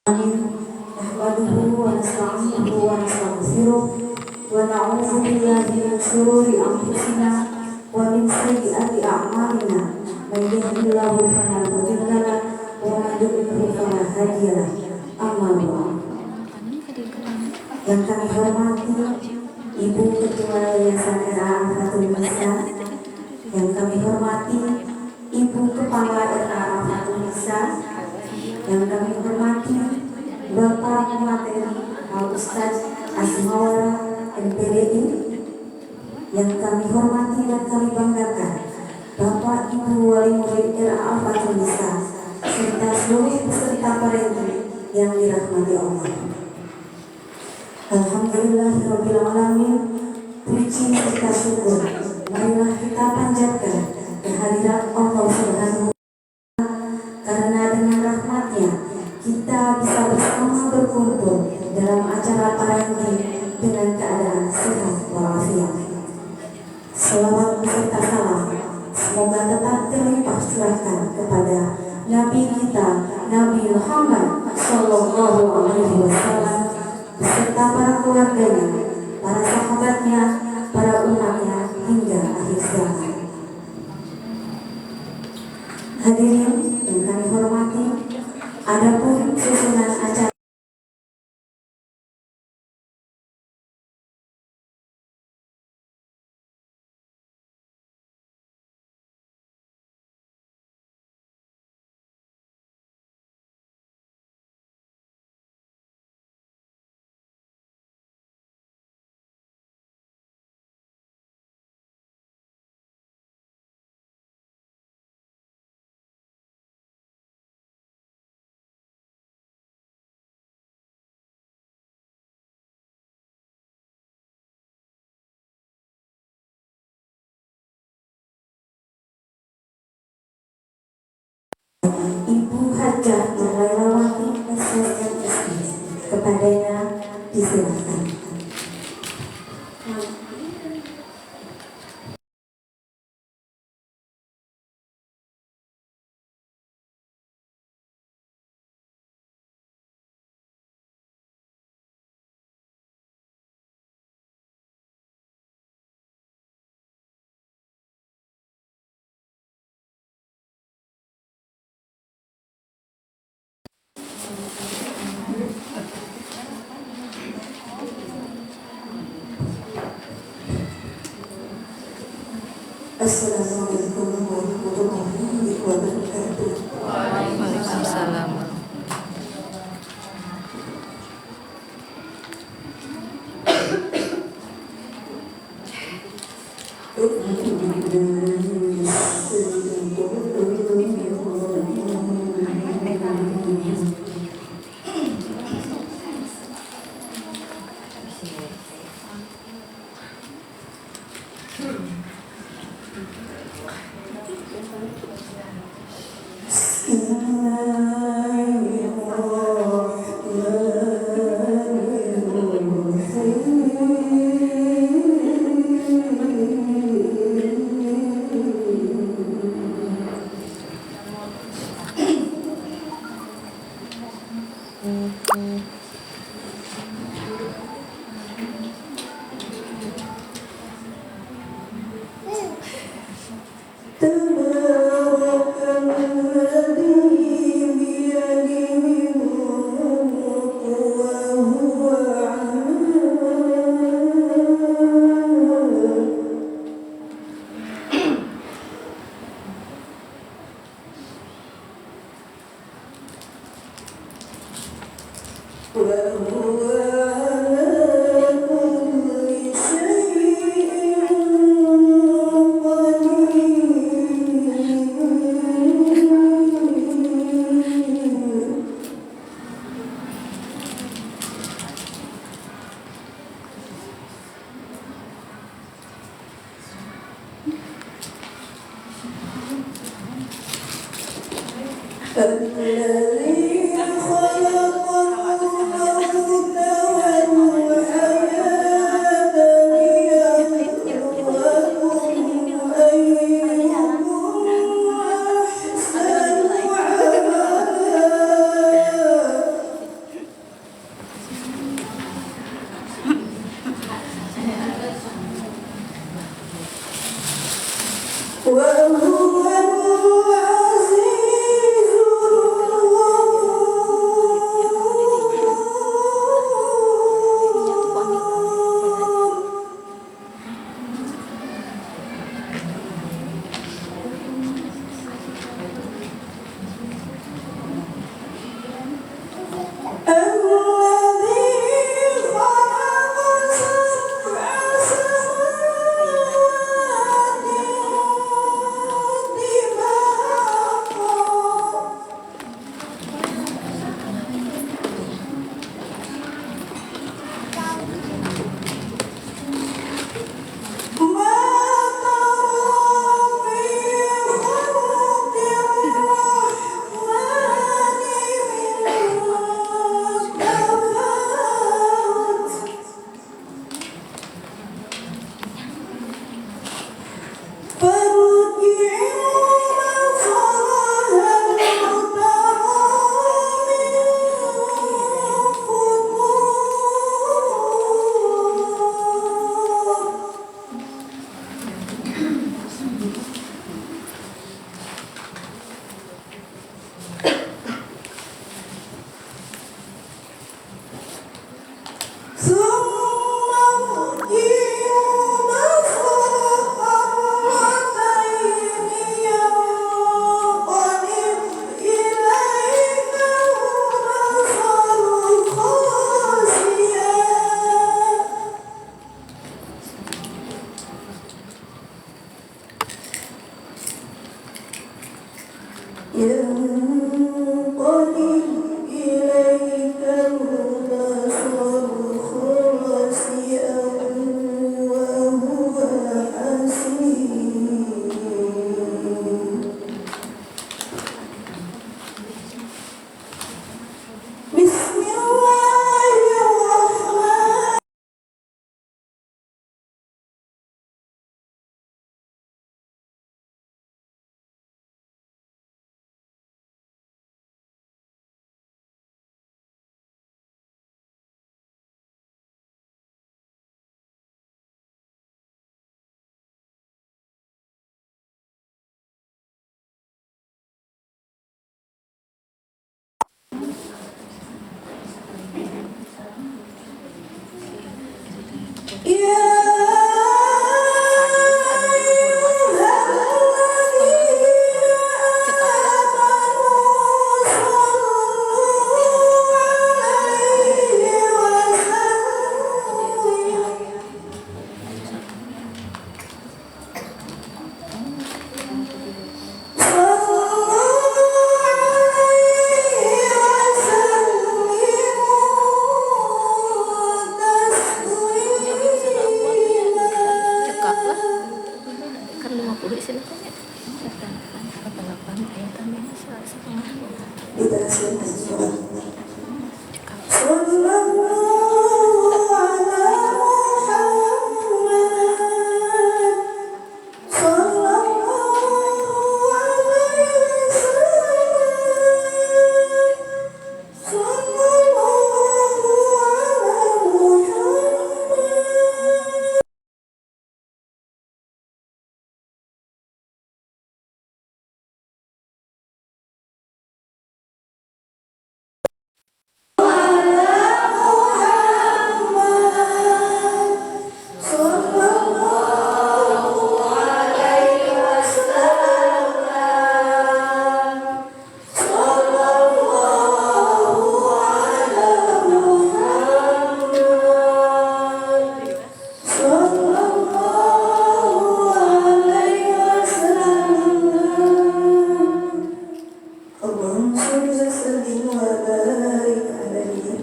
Nahmaduhu wa nasta'inuhu wa nastaghfiruh wa na'udzu billahi min shururi anfusina wa min sayyiati a'malina. May yahdihillahu fala mudilla lahu wa may yudlil fala hadiya lahu. Amma ba'd. Yang kami hormati Ibu Ketua Yayasan RA Fatul Nisa, yang kami hormati Ibu Kepala RA Fatul Nisa, yang kami hormati Bapak Materi Al Ustaz Asmawara MPDI, yang kami hormati dan kami banggakan Bapak Ibu Wali Murid RA Fatul Nisa serta seluruh peserta parenti yang dirahmati Allah. Alhamdulillahirabbil alamin. Puji serta syukur marilah kita panjatkan kehadirat Allah Subhanahu karena dengan rahmatnya kita bisa bersama berkumpul dalam acara parenti dengan keadaan sehat walafiat. Selawat beserta salam semoga tetap terlimpah curahkan kepada Nabi kita Nabi Muhammad Sallallahu Alaihi Wasallam beserta para keluarganya, para sahabatnya, para umatnya hingga akhir zaman. Hadirin yang kami hormati, adapun susunan acara Ibu Hajah Nurailawati SSMSI, kepadanya disilakan. Assalamualaikum warahmatullahi wabarakatuh. Waalaikumsalam.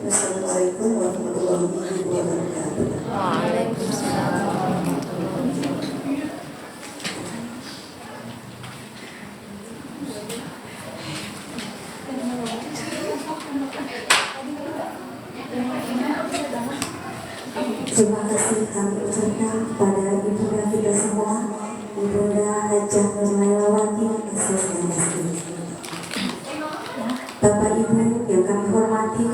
Assalamualaikum warahmatullahi wabarakatuh. Waalaikumsalam. Terima kasih kami ucapkan pada ibunda kita semua, Ibunda Hajah Nurlailawati SSMSI. Bapak Ibu yang kami hormati,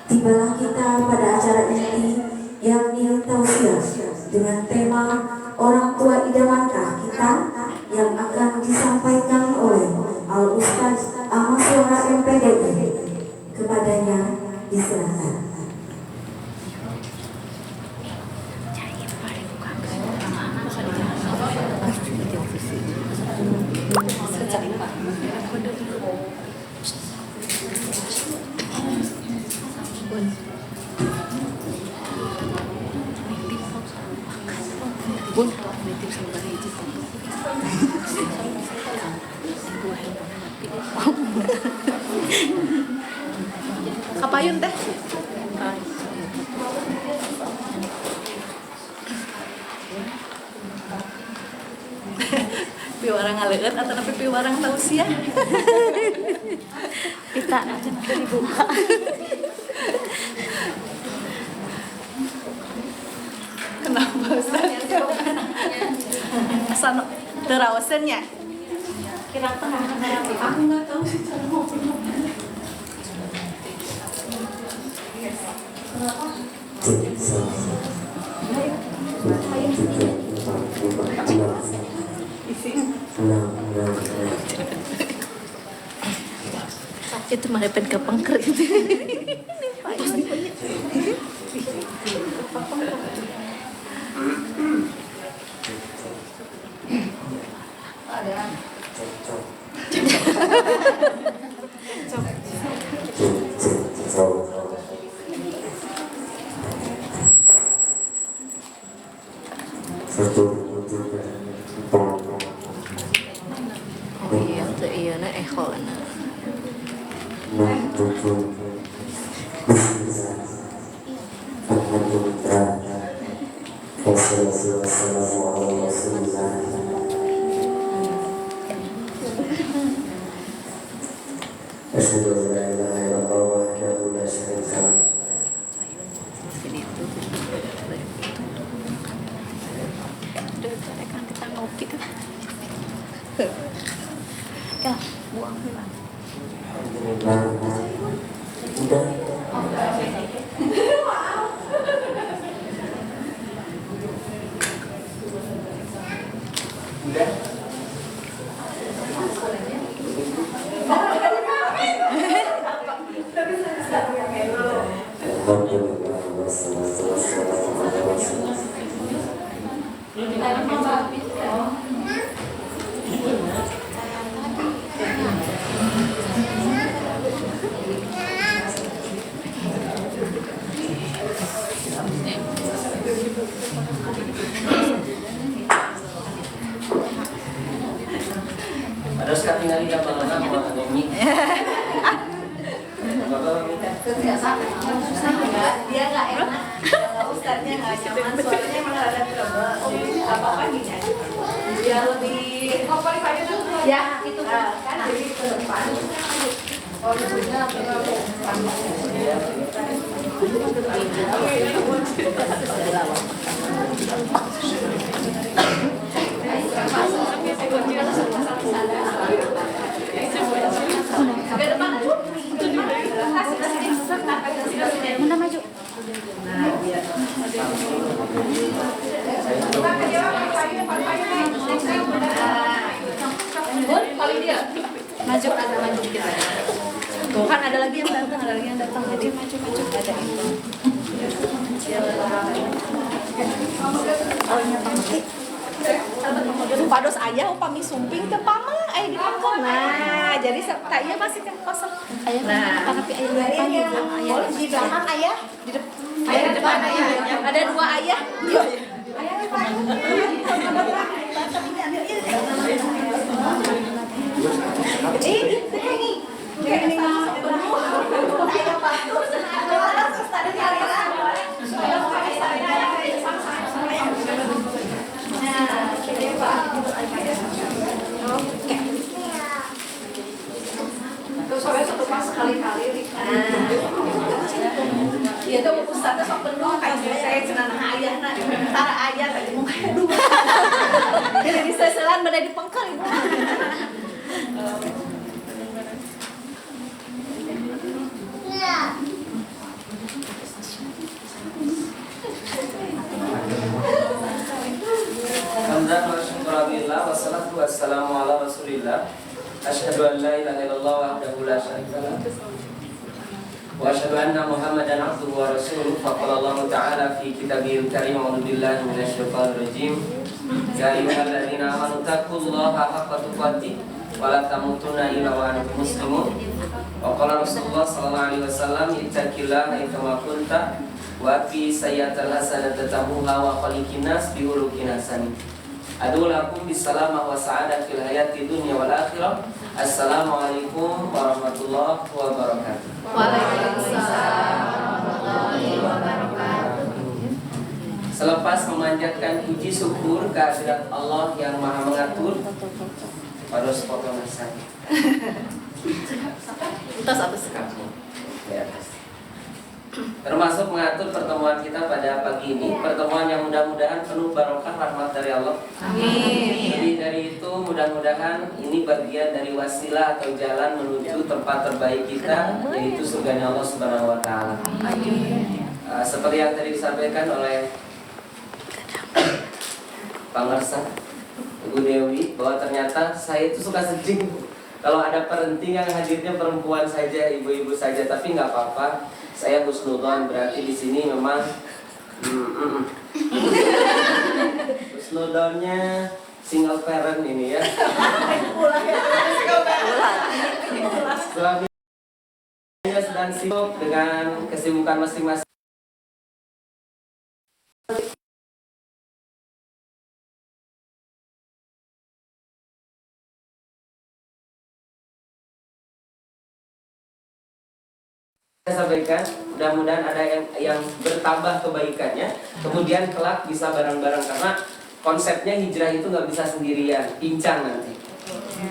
tibalah kita pada acara inti yakni tausiah dengan tema orang tua idamankah kita yang akan disampaikan oleh Al Ustaz Ahmad Suara MPDI. Kepadanya diserahkan. Bun, nitip sama hiji foto. Dua handphone mati. Kapayun teh. Piwarang ngaleut atau tapi piwarang tausiah. Kita aja dibuka. Kenapa Ustaz? Asal terawasannya. Kira tengah aku nggak tahu sih cara ngobrol. Itu malah pen kepengker itu. Oh iya, tuh iya na echo na. Asyhadu an la ilaha illallah wahdahu la syarika lah. Ya, buang pulang. Udah. Alhamdulillah wassalatu wassalamu ala rasulillah. Terus tinggal di mana mau ngomong. Dia nggak enak, Ustaznya nggak nyaman, suaranya emang rada trouble. Apa-apa gini aja. Biar lebih ya itu kan jadi ke depan. Oh, ibunya Muna maju. paling dia. Maju, agak maju dikit aja. Tuh kan ada lagi yang datang, ada lagi yang datang. Jadi maju. Ada itu. Oh, nya pangki. Pados ayah upami sumping ke pama aya di pangkal. Nah, jadi saya masih kan kosong. Aya Nah. tapi aya di depan juga. Boleh di belakang ayah, di depan. Ayah di depan ayah. Ada dua ayah. Sekali-kali. Iya tuh ustaznya sok penuh kayak saya cenah ayah nah antara ayah tadi mau kayak dua. Jadi di seselan pada di pengkal ibu. Hamdan wa syukuralillah wassalatu wassalamu ala rasulillah. Asyhadu an la ilaha illallah wahdahu la syarika lah. Wa asyhadu anna Muhammadan abduhu wa rasuluh. Faqala Allah Ta'ala fi kitabihil karim a'udzu billahi minasyaitonir rajim. Ya ayyuhalladzina amanu taqullaha haqqa tuqatih wa la tamutunna illa wa antum muslimun. Wa qala Rasulullah sallallahu alaihi wasallam ittaqillaha kama kunta wa fi sayyatil hasanati tamuha wa khaliqin nas bi khuluqin hasan. Adulakum bisalamah wa sa'adah fil hayati dunya wal akhirah. Assalamualaikum warahmatullahi wabarakatuh. Waalaikumsalam warahmatullahi wabarakatuh. Selepas memanjatkan puji syukur kehadirat Allah yang Maha Mengatur, pada sepotong nasi. Entas apa sekarang? Ya. Termasuk mengatur pertemuan kita pada pagi ini, pertemuan yang mudah-mudahan penuh barokah rahmat dari Allah. Amin. Jadi dari itu mudah-mudahan ini bagian dari wasilah atau jalan menuju tempat terbaik kita, yaitu surganya Allah Subhanahu wa Ta'ala. Seperti yang tadi disampaikan oleh Pak Ngersa, Ibu Dewi, bahwa ternyata saya itu suka sedih kalau ada parenting yang hadirnya perempuan saja, ibu-ibu saja, tapi nggak apa-apa. Saya husnudzon, berarti di sini memang husnudzonnya single parent ini ya. Suaminya sedang sibuk dengan kesibukan masing-masing. Saya sampaikan, mudah-mudahan ada yang bertambah kebaikannya, kemudian kelak bisa bareng-bareng, karena konsepnya hijrah itu nggak bisa sendirian, pincang nanti.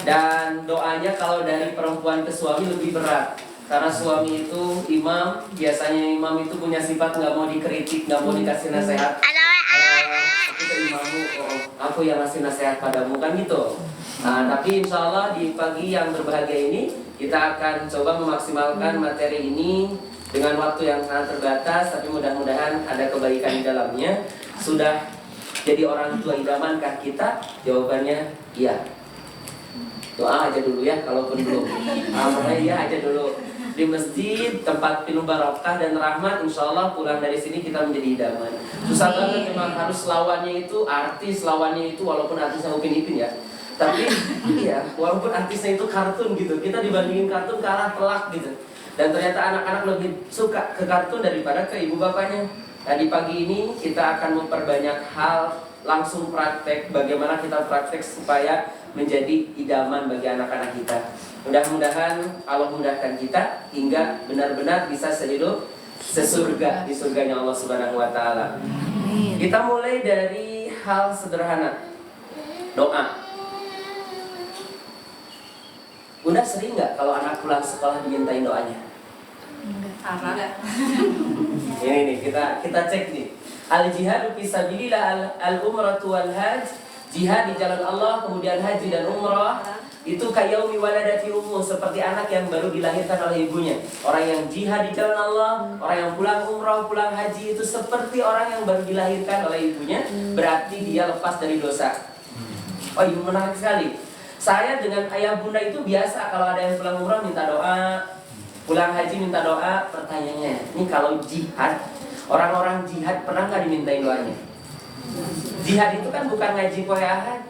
Dan doanya kalau dari perempuan ke suami lebih berat, karena suami itu imam, biasanya imam itu punya sifat nggak mau dikritik, nggak mau dikasih nasihat. Aku ke imamu, aku yang ngasih nasihat padamu, kan gitu. Tapi insya Allah di pagi yang berbahagia ini kita akan coba memaksimalkan materi ini dengan waktu yang sangat terbatas, tapi mudah-mudahan ada kebaikan di dalamnya. Sudah jadi orang tua idamankah kita? Jawabannya iya. Doa aja dulu ya, kalaupun belum. Makanya iya aja dulu. Di masjid, tempat penuh barokah dan rahmat, insya Allah pulang dari sini kita menjadi idaman. Susah banget memang, harus lawannya itu artis, lawannya itu walaupun artisnya Upin Ipin ya. Tapi iya, walaupun artisnya itu kartun gitu, kita dibandingin kartun kalah telak gitu. Dan ternyata anak-anak lebih suka ke kartun daripada ke ibu bapaknya. Nah di pagi ini kita akan memperbanyak hal, langsung praktek, bagaimana kita praktek supaya menjadi idaman bagi anak-anak kita. Mudah-mudahan Allah mudahkan kita hingga benar-benar bisa sehidup sesurga di surganya Allah Subhanahu wa Ta'ala. Kita mulai dari hal sederhana, doa. Bunda sering nggak kalau anak pulang sekolah dimintain doanya? Enggak. Ini nih kita cek nih. Al jihadu fisabilillah, al umratu wal hajj, jihad di jalan Allah, kemudian haji dan umrah. Itu kayaumi waladati ummu, seperti anak yang baru dilahirkan oleh ibunya. Orang yang jihad di jalan Allah, orang yang pulang umrah, pulang haji itu seperti orang yang baru dilahirkan oleh ibunya. Berarti dia lepas dari dosa. Oh iya, menarik sekali. Saya dengan ayah bunda itu biasa kalau ada yang pulang umrah minta doa, pulang haji minta doa. Pertanyaannya, ini kalau jihad, orang-orang jihad pernah nggak dimintain doanya? Jihad itu kan bukan ngaji poe ahad,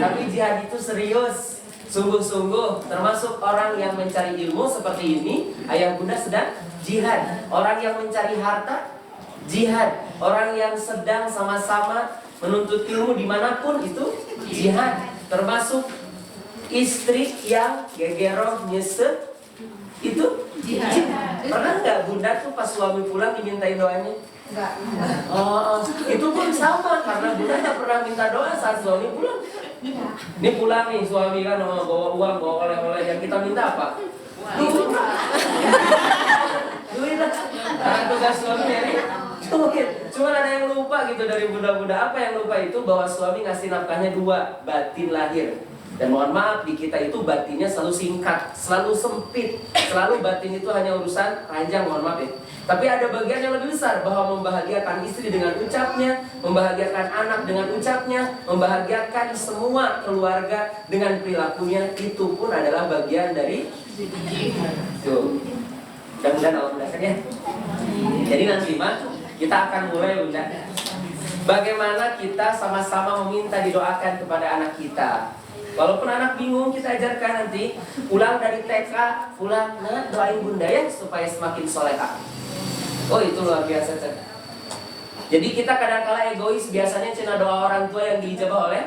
tapi jihad itu serius, sungguh-sungguh. Termasuk orang yang mencari ilmu seperti ini, ayah bunda sedang jihad. Orang yang mencari harta, jihad. Orang yang sedang sama-sama menuntut ilmu dimanapun itu jihad. Termasuk istri yang gegeroh nyesek itu jihad. Pernah nggak bunda tuh pas suami pulang dimintain doanya? Enggak. Oh, itu pun sama karena bunda tak pernah minta doa saat suami pulang. Ini pulang nih suami kan bawa uang, bawa oleh-oleh, yang kita minta apa? Duit. Duit lah. Karena tugas suami ini duit. Cuma ada yang lupa gitu dari bunda-bunda. Apa yang lupa itu bahwa suami ngasih nafkahnya 2, batin lahir. Dan mohon maaf, di kita itu batinnya selalu singkat, selalu sempit. Selalu batin itu hanya urusan ranjang, mohon maaf ya. Tapi ada bagian yang lebih besar, bahwa membahagiakan istri dengan ucapnya, membahagiakan anak dengan ucapnya, membahagiakan semua keluarga dengan perilakunya. Itu pun adalah bagian dari tuh. Mudah-mudahan Allah mudahkan ya. Jadi nanti mah kita akan mulai bunda. Bagaimana kita sama-sama meminta didoakan kepada anak kita. Walaupun anak bingung, kita ajarkan nanti. Pulang dari TK, pulang, nah, doain bunda ya supaya semakin soleha. Oh itu luar biasa. Jadi kita kadang-kala egois, biasanya cina doa orang tua yang diijabah oleh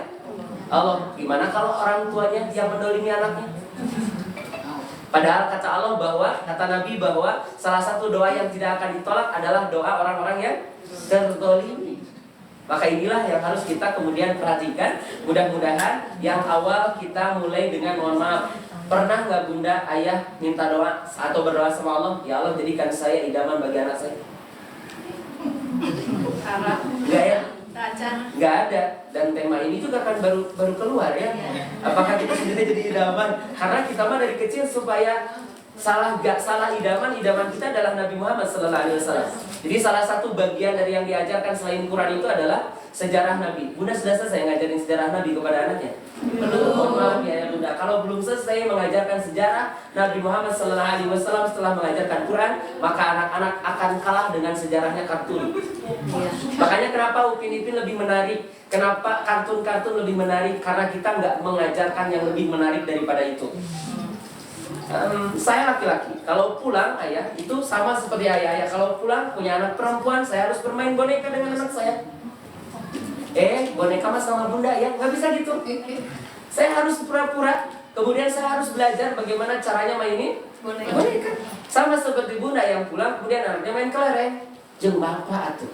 Allah. Gimana kalau orang tuanya yang mendolimi anaknya? Padahal kata Allah bahwa, kata Nabi bahwa salah satu doa yang tidak akan ditolak adalah doa orang-orang yang terdolimi. Maka inilah yang harus kita kemudian perhatikan. Mudah-mudahan yang awal kita mulai dengan mohon maaf. Pernah nggak bunda, ayah minta doa atau berdoa sama Allah, ya Allah jadikan saya idaman bagi anak saya? Enggak ya? Nggak ada. Dan tema ini juga kan baru keluar ya. Apakah kita sendiri jadi idaman? Karena kita mah dari kecil supaya gak salah idaman kita adalah Nabi Muhammad SAW. Jadi salah satu bagian dari yang diajarkan selain Quran itu adalah sejarah Nabi. Bunda sudah selesai ngajarin sejarah Nabi kepada anaknya? Belum. Maaf ya bunda, kalau belum selesai mengajarkan sejarah Nabi Muhammad SAW setelah mengajarkan Quran, maka anak-anak akan kalah dengan sejarahnya kartun. Makanya kenapa Upin Ipin lebih menarik, kenapa kartun-kartun lebih menarik, karena kita nggak mengajarkan yang lebih menarik daripada itu. Saya laki-laki, kalau pulang ayah itu sama seperti ayah. Kalau pulang punya anak perempuan, saya harus bermain boneka dengan anak saya. Boneka mas sama bunda ya, nggak bisa gitu. Saya harus pura-pura, kemudian saya harus belajar bagaimana caranya mainin boneka. Sama seperti bunda yang pulang, kemudian anaknya main kelereng. Jeung bapak atuh.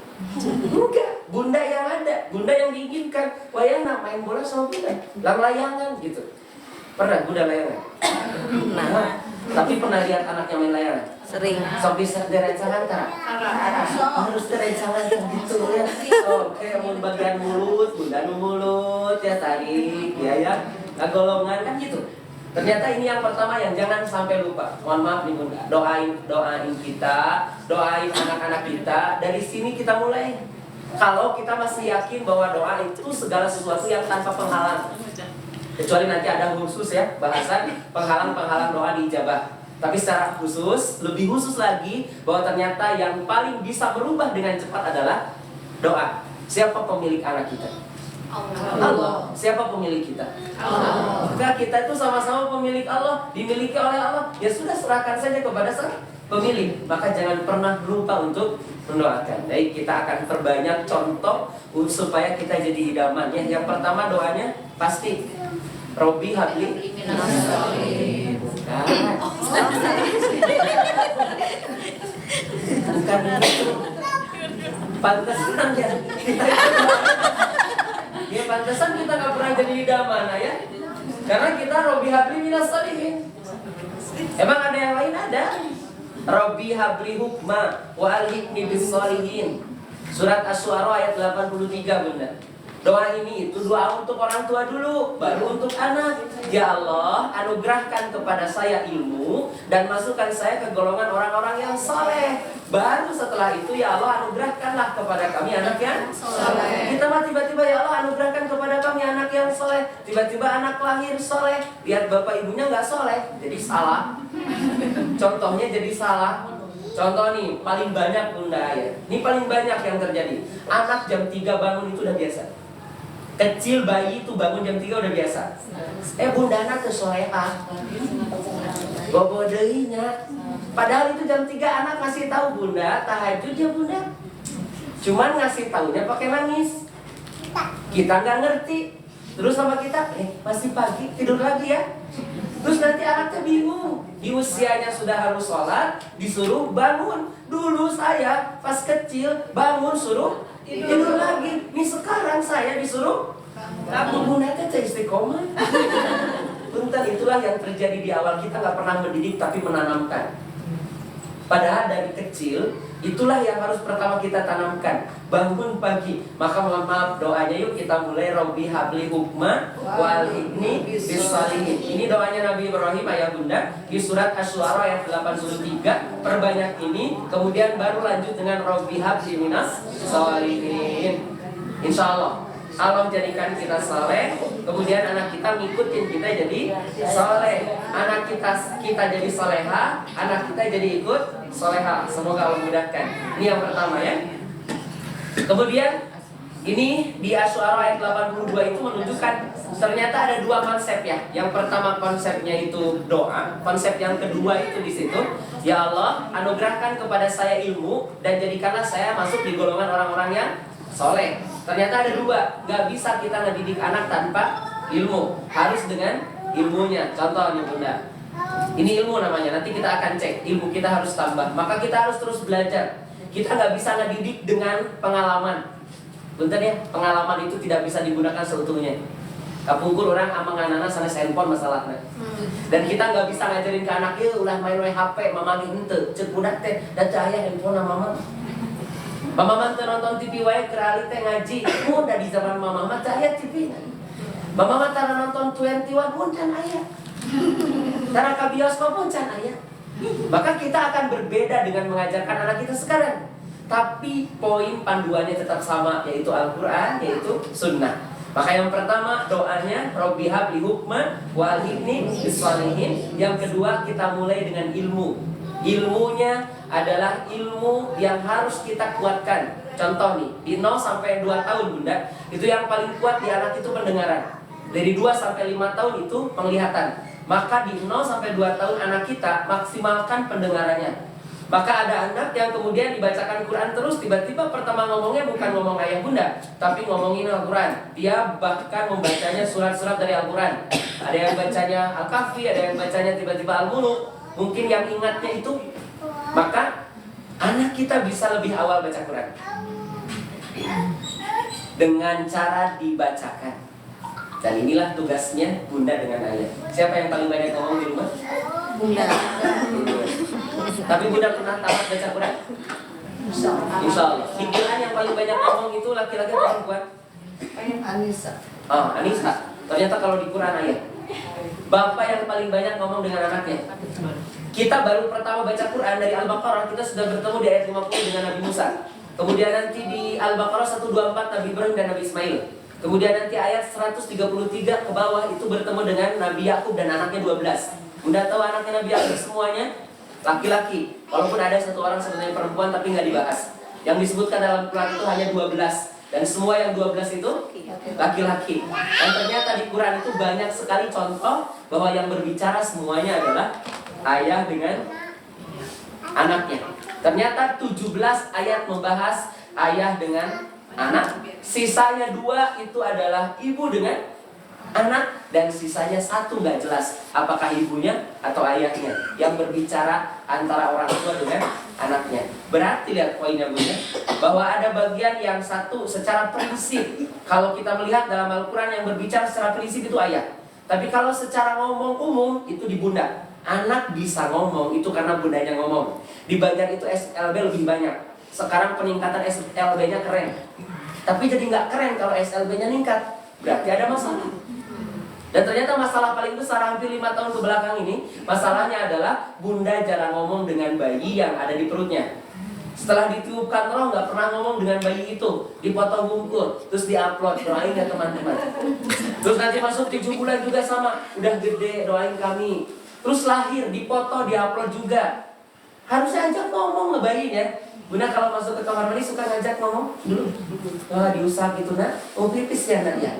Enggak, bunda yang ada, bunda yang diinginkan. Wayana main bola sama bunda, layangan gitu. Pernah bunda layangan? Nah, tapi pernah lihat anaknya main layangan? Sering. Sok bisa direncangan tak? Harus direncangan gitu ya. Oke, mau bagian mulut, bunda mulut ya tarik, ya. Nah, golongan kan gitu. Ternyata ini yang pertama yang jangan sampai lupa. Mohon maaf nih bunda, doain kita, doain anak-anak kita. Dari sini kita mulai. Kalau kita masih yakin bahwa doa itu segala sesuatu yang tanpa penghalang. Kecuali nanti ada khusus ya, bahasan penghalang-penghalang doa diijabah. Tapi secara khusus, lebih khusus lagi, bahwa ternyata yang paling bisa berubah dengan cepat adalah doa. Siapa pemilik anak kita? Allah. Siapa pemilik kita? Allah. Maka kita itu sama-sama pemilik Allah, dimiliki oleh Allah. Ya sudah, serahkan saja kepada sang pemilik. Maka jangan pernah lupa untuk mendoakan. Baik, kita akan perbanyak contoh supaya kita jadi idaman ya. Yang pertama doanya pasti Robi habli bukan itu. Pantesan ya kita ya pantesan kita nggak pernah jadi idaman ya. Karena kita Robi habli minas sholihin. Emang ada yang lain? Ada. Rabbi habli hukma wa alhiqni bis sholihin. Surat Asy-Syu'ara ayat 83, Bunda. Doa ini itu doa untuk orang tua dulu, baru untuk anak. Ya Allah, anugerahkan kepada saya ilmu dan masukkan saya ke golongan orang-orang yang soleh. Baru setelah itu, ya Allah, anugerahkanlah kepada kami anak yang soleh. Kita mah tiba-tiba, ya Allah, anugerahkan kepada kami anak yang soleh. Tiba-tiba anak lahir soleh. Lihat bapak ibunya nggak soleh, jadi salah. Contohnya jadi salah. Contoh nih, paling banyak Bunda ya. Ini paling banyak yang terjadi. Anak jam 3 bangun itu udah biasa. Kecil bayi itu bangun jam 3 udah biasa. Bunda anak ke solehah. Bobo deuinya. Padahal itu jam 3 anak ngasih tahu Bunda, tahajud ya Bunda. Cuman ngasih taunya pakai nangis. Kita nggak ngerti. Terus sama kita, masih pagi, tidur lagi ya. Terus nanti anaknya bingung. Di usianya sudah harus sholat, disuruh bangun. Dulu saya pas kecil bangun suruh tidur lagi. Nih sekarang saya disuruh Bunda teh istiqomah. Punten, itulah yang terjadi di awal. Kita nggak pernah mendidik tapi menanamkan. Padahal dari kecil itulah yang harus pertama kita tanamkan. Bangun pagi. Maka mohon maaf, doanya yuk kita mulai. Rabbi habli hukma wal hikmi bis sholihin. Ini doanya Nabi Ibrahim ayah Bunda di surat Asy-Syu'ara ayat 83. Perbanyak ini, kemudian baru lanjut dengan Rabbi habli minas sholihin. Insya Allah Allah jadikan kita saleh, kemudian anak kita ngikutin kita jadi saleh. Anak kita jadi soleha, anak kita jadi ikut soleha. Semoga Allah mudahkan. Ini yang pertama ya. Kemudian ini di Asy-Syu'ara ayat 82 itu menunjukkan ternyata ada dua konsep ya. Yang pertama konsepnya itu doa, konsep yang kedua itu di situ. Ya Allah, anugerahkan kepada saya ilmu dan jadikanlah saya masuk di golongan orang-orang yang soleh. Ternyata ada dua, nggak bisa kita ngedidik anak tanpa ilmu, harus dengan ilmunya. Contohnya Bunda, ini ilmu namanya, nanti kita akan cek, ilmu kita harus tambah. Maka kita harus terus belajar. Kita nggak bisa ngedidik dengan pengalaman. Bentar ya, pengalaman itu tidak bisa digunakan seutuhnya. Kapungkur orang amang anak sana handphone masalahnya. Dan kita nggak bisa ngajarin ke anak, ulah main HP, mama ente, cek budak teh, dan cahaya handphone mama. Mama mantu nonton TV wae kerali teh ngaji. Udah di zaman mama mah cahaya TV. Mama mah tara nonton 21 pun can aya. Tara ka bioskop pun can aya. Maka kita akan berbeda dengan mengajarkan anak kita sekarang. Tapi poin panduannya tetap sama, yaitu Al-Qur'an, yaitu sunnah. Maka yang pertama doanya Rabbi habli hukma wa alhiqni bis sholihin. Yang kedua kita mulai dengan ilmu. Ilmunya adalah ilmu yang harus kita kuatkan. Contoh nih, di 0 sampai 2 tahun Bunda, itu yang paling kuat di anak itu pendengaran. Dari 2 sampai 5 tahun itu penglihatan. Maka di 0 sampai 2 tahun anak kita maksimalkan pendengarannya. Maka ada anak yang kemudian dibacakan Quran terus, tiba-tiba pertama ngomongnya bukan ngomong ayah Bunda, tapi ngomongin Al-Quran. Dia bahkan membacanya surat-surat dari Al-Quran. Ada yang bacanya Al-Kahfi, ada yang bacanya tiba-tiba Al-Muluk. Mungkin yang ingatnya itu. Maka anak kita bisa lebih awal baca Quran dengan cara dibacakan. Dan inilah tugasnya Bunda dengan ayah. Siapa yang paling banyak ngomong di rumah? Bunda. Tapi Bunda pernah tamat baca Quran? Insya Allah. Di Quran yang paling banyak ngomong itu laki-laki atau perempuan? Anissa. Oh, Anissa. Ternyata kalau di Quran ayah, bapak yang paling banyak ngomong dengan anaknya. Kita baru pertama baca Quran dari Al-Baqarah, kita sudah bertemu di ayat 50 dengan Nabi Musa. Kemudian nanti di Al-Baqarah 124 Nabi Ibrahim dan Nabi Ismail. Kemudian nanti ayat 133 ke bawah itu bertemu dengan Nabi Yakub dan anaknya 12. Bunda tahu anaknya Nabi Yakub semuanya laki-laki. Walaupun ada satu orang sebenarnya perempuan tapi nggak dibahas. Yang disebutkan dalam Quran itu hanya 12. Dan semua yang 12 itu laki-laki. Dan ternyata di Quran itu banyak sekali contoh bahwa yang berbicara semuanya adalah ayah dengan anaknya. Ternyata 17 ayat membahas ayah dengan anak. Sisanya 2 itu adalah ibu dengan anak. Dan sisanya 1 gak jelas apakah ibunya atau ayahnya yang berbicara antara orang tua dengan anaknya. Berarti lihat poinnya Bunda, bahwa ada bagian yang satu secara prinsip. Kalau kita melihat dalam Al-Quran yang berbicara secara prinsip itu ayah. Tapi kalau secara ngomong umum itu di Bunda. anak bisa ngomong itu karena bundanya ngomong. Di Banjar itu SLB lebih banyak. Sekarang peningkatan SLB-nya keren. Tapi jadi nggak keren kalau SLB-nya meningkat. Berarti ada masalah. Dan ternyata masalah paling besar hampir 5 tahun ke belakang ini, masalahnya adalah bunda jarang ngomong dengan bayi yang ada di perutnya. Setelah ditiupkan roh nggak pernah ngomong dengan bayi itu, dipotong bungkus, terus diupload, doain ya teman-teman. Terus nanti masuk 7 bulan juga sama, udah gede, doain kami. Terus lahir, dipoto, diupload juga. Harusnya ajak ngomong ngebayinya. Bunda kalau masuk ke kamar mandi suka ngajak ngomong dulu. Wah diusap gitu nak, mau pipis ya nak ya.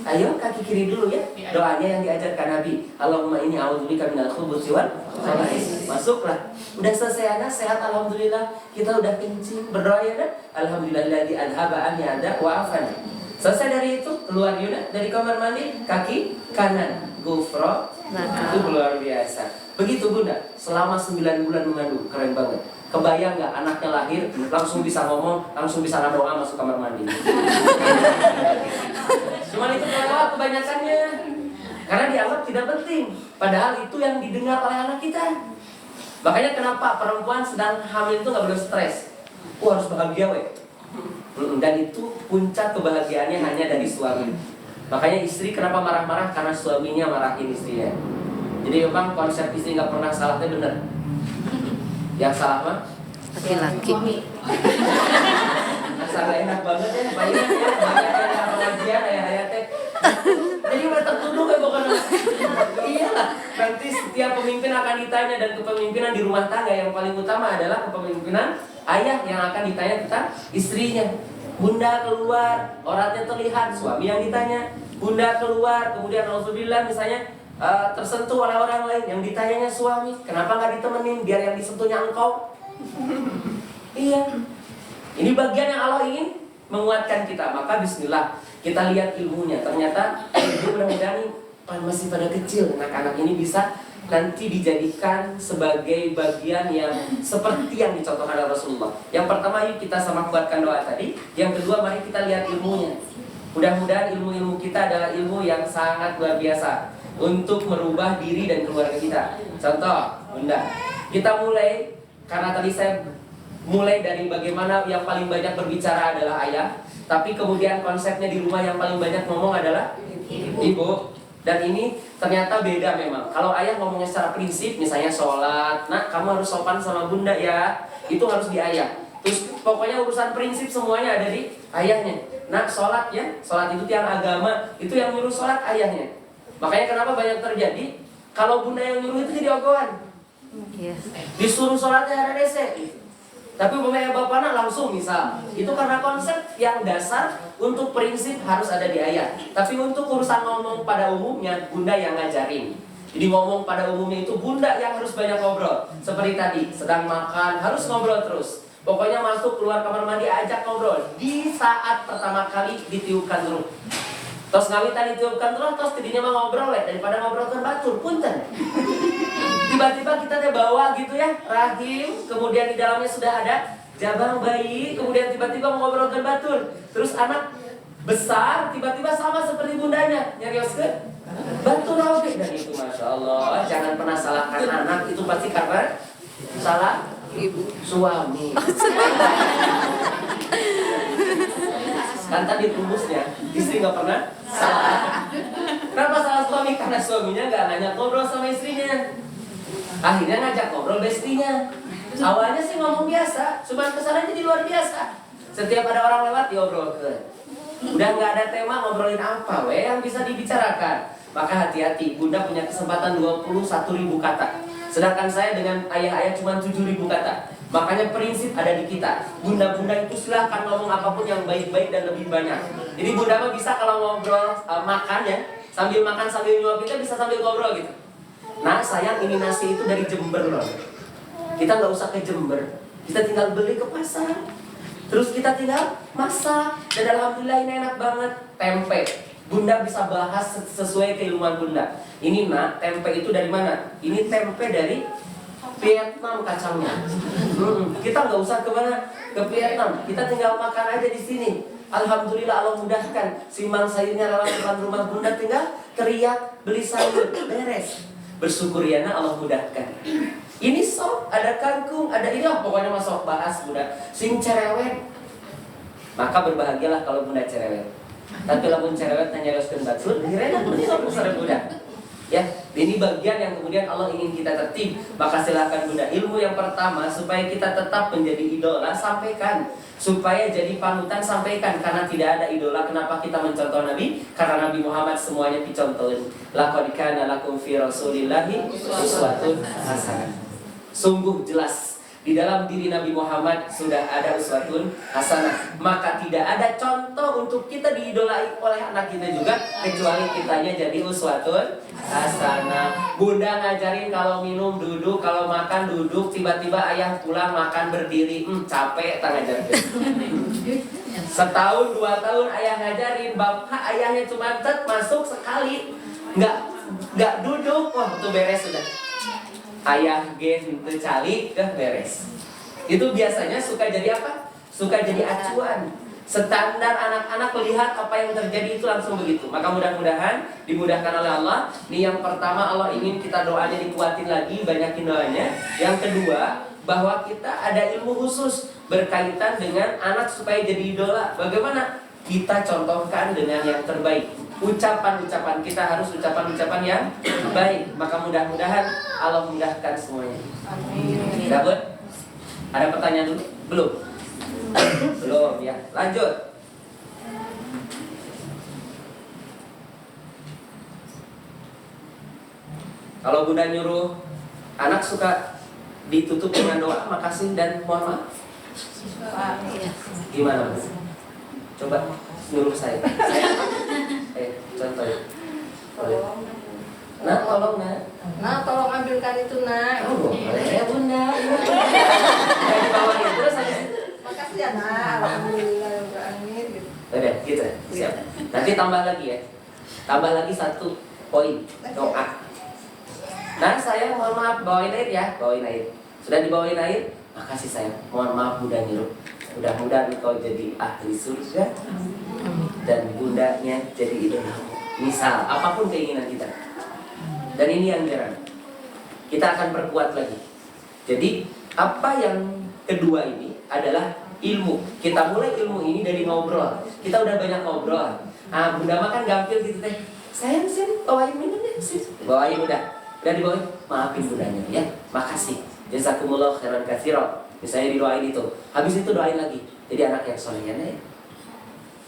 Ayo kaki kiri dulu ya. Doanya yang diajarkan Nabi. Allahumma inni a'udzubika minal khubuthi wal khaba'is. Masuklah. Udah selesai anak, sehat alhamdulillah. Kita udah kencing, berdoa ya nak. Alhamdulillahilladzi adhaba anni ada wa afani. Selesai dari itu, keluar Yuna dari kamar mandi, kaki kanan, gufro, itu luar biasa. Begitu Bunda, selama 9 bulan mengandung, keren banget. Kebayang nggak anaknya lahir, langsung bisa ngomong, langsung bisa doa masuk kamar mandi. Cuman itu kelewat kebanyakannya, karena dianggap tidak penting. Padahal itu yang didengar oleh anak kita. Makanya kenapa perempuan sedang hamil itu nggak boleh stres. Harus bahagia weh. Dan itu puncak kebahagiaannya hanya dari suami. Makanya istri kenapa marah-marah? Karena suaminya marahin istrinya. Jadi memang konsep istri nggak pernah salah itu benar. Yang salah mah Laki-laki. sangat enak banget ya, banyak yang pengajian ayah-ayah teh. Jadi udah tertuduh kayak bukan. Iyalah, nanti setiap pemimpin akan ditanya, dan kepemimpinan di rumah tangga yang paling utama adalah kepemimpinan ayah yang akan ditanya tentang istrinya. Bunda keluar, auratnya terlihat, suami yang ditanya. Bunda keluar, kemudian alhamdulillah misalnya tersentuh oleh orang lain, yang ditanyanya suami. Kenapa nggak ditemenin biar yang disentuhnya engkau? Iya. Ini bagian yang Allah ingin menguatkan kita. Maka bismillah, kita lihat ilmunya. Ternyata mudah-mudahan masih pada kecil, anak-anak ini bisa nanti dijadikan sebagai bagian yang seperti yang dicontohkan oleh Rasulullah. Yang pertama, yuk kita sama kuatkan doa tadi. Yang kedua, mari kita lihat ilmunya. Mudah-mudahan ilmu-ilmu kita adalah ilmu yang sangat luar biasa untuk merubah diri dan keluarga kita. Contoh, Bunda, kita mulai, karena tadi saya mulai dari bagaimana yang paling banyak berbicara adalah ayah, tapi kemudian konsepnya di rumah yang paling banyak ngomong adalah ibu. Dan ini ternyata beda memang. Kalau ayah ngomongnya secara prinsip, misalnya sholat, nak kamu harus sopan sama bunda ya, itu harus di ayah. Terus pokoknya urusan prinsip semuanya ada di ayahnya. Nak sholat ya, sholat itu tiang agama, itu yang nyuruh sholat ayahnya. Makanya kenapa banyak terjadi, kalau bunda yang nyuruh itu jadi ogohan. Disuruh sholatnya ada dese. Tapi umpamanya bapaknya langsung misal, itu karena konsep yang dasar untuk prinsip harus ada di ayah. Tapi untuk urusan ngomong pada umumnya, bunda yang ngajarin. Jadi ngomong pada umumnya itu bunda yang harus banyak ngobrol. Seperti tadi, sedang makan harus ngobrol terus. Pokoknya masuk keluar kamar mandi ajak ngobrol. Di saat pertama kali ditiupkan ruh. Terus ngawitan ditiupkan ruh, terus tidinya mah ngobrol ya, daripada ngobrolkan batur, punten. Tiba-tiba kita bawa gitu ya, rahim, kemudian di dalamnya sudah ada jabang bayi, kemudian tiba-tiba mengobrolkan batur. Terus anak besar, tiba-tiba sama seperti bundanya, nyarios ke batur oke. Dan itu Masya Allah, jangan pernah salahkan anak, itu pasti karena salah ibu suami. Kan tadi rumusnya, istri nggak pernah salah. Kenapa salah suami? Karena suaminya nggak ngajak ngobrol sama istrinya. Akhirnya ngajak ngobrol bestinya. Awalnya sih ngomong biasa, cuma kesannya jadi luar biasa. Setiap ada orang lewat diobrolkan. Udah nggak ada tema, ngobrolin apa yang bisa dibicarakan. Maka hati-hati, bunda punya kesempatan 21.000 kata. Sedangkan saya dengan ayah-ayah cuma 7.000 kata. Makanya prinsip ada di kita. Bunda-bunda itu silahkan ngomong apapun yang baik-baik dan lebih banyak. Jadi bunda mah bisa kalau ngobrol makan ya, sambil makan sambil nyuap, kita bisa sambil ngobrol gitu. Nah sayang, ini nasi itu dari Jember loh. Kita nggak usah ke Jember, kita tinggal beli ke pasar. Terus kita tinggal masak. Dan alhamdulillah ini enak banget. Tempe, bunda bisa bahas sesuai keilmuan bunda. Ini nak, tempe itu dari mana? Ini tempe dari Vietnam kacangnya. Kita nggak usah kemana, ke Vietnam. Kita tinggal makan aja di sini. Alhamdulillah Allah mudahkan. Simbang sayurnya lewat depan rumah bunda, tinggal teriak beli sayur, beres. bersyukuriana Allah mudahkan. Ini sok, ada kangkung, ada ini, pokoknya masuk bahas bunda. Sing cerewet, maka berbahagialah kalau bunda cerewet. Tapi lamun cerewet hanya haruskan batur, akhirnya ini sok besar bunda. Ya, ini bagian yang kemudian Allah ingin kita tertib. Maka silakan bunda, ilmu yang pertama supaya kita tetap menjadi idola, sampaikan. Supaya jadi panutan, sampaikan. Karena tidak ada idola, kenapa kita mencontoh Nabi? Karena Nabi Muhammad semuanya dicontohin. Laqad kana lakum fi rasulillahi uswatun hasanah. Sungguh jelas di dalam diri Nabi Muhammad sudah ada uswatun hasanah. Maka tidak ada contoh untuk kita diidolai oleh anak kita juga, kecuali kitanya jadi uswatun hasanah. Bunda ngajarin kalau minum duduk, kalau makan duduk. Tiba-tiba ayah pulang makan berdiri, capek tak ngajarin. Setahun 2 tahun ayah ngajarin, bapak ayahnya cuma masuk sekali, nggak duduk, wah itu beres sudah. Ayah gen itu cali beres. Itu biasanya suka jadi apa? Suka jadi acuan. Standar anak-anak melihat apa yang terjadi itu langsung begitu. Maka mudah-mudahan dimudahkan oleh Allah. Ini yang pertama, Allah ingin kita doanya dikuatin lagi, banyakin doanya. Yang kedua, bahwa kita ada ilmu khusus berkaitan dengan anak supaya jadi idola. Bagaimana? Kita contohkan dengan yang terbaik. Ucapan-ucapan kita harus ucapan-ucapan yang baik. Maka mudah-mudahan Allah mudahkan semuanya. Amin. Dapat? Ada pertanyaan dulu? Belum? Belum ya. Lanjut. Kalau bunda nyuruh anak suka ditutup dengan doa makasih dan mohon maaf. Gimana Bu? Coba nyuruh saya. Contoh ya. Nah, tolong nak. Nah, tolong ambilkan itu, nak. Oh, boleh ya bunda. Kayak di bawah itu terus habis itu. Makasih ya, nak. Alhamdulillah, amin. Gitu. Udah, gitu. Siap. Nanti tambah lagi ya. Tambah lagi 1 poin doa. Nah, saya mohon maaf bawain air ya, bawain air. Sudah dibawain air? Makasih sayang. Mohon maaf bunda nyuruh. Mudah-mudahan engkau jadi ahli surga dan bundanya jadi idola. Misal, apapun keinginan kita. Dan ini yang jarang. Kita akan perkuat lagi. Jadi, apa yang kedua ini adalah ilmu. Kita mulai ilmu ini dari ngobrol. Kita udah banyak ngobrol. Bunda makan gampil gitu teh. Sayang sini, bawain minum deh. Bawain udah dibawain. Maafin bundanya ya. Makasih. Jazakumullah khairan katsira. Misalnya didoain itu. Habis itu doain lagi. Jadi anak yang soleh ya.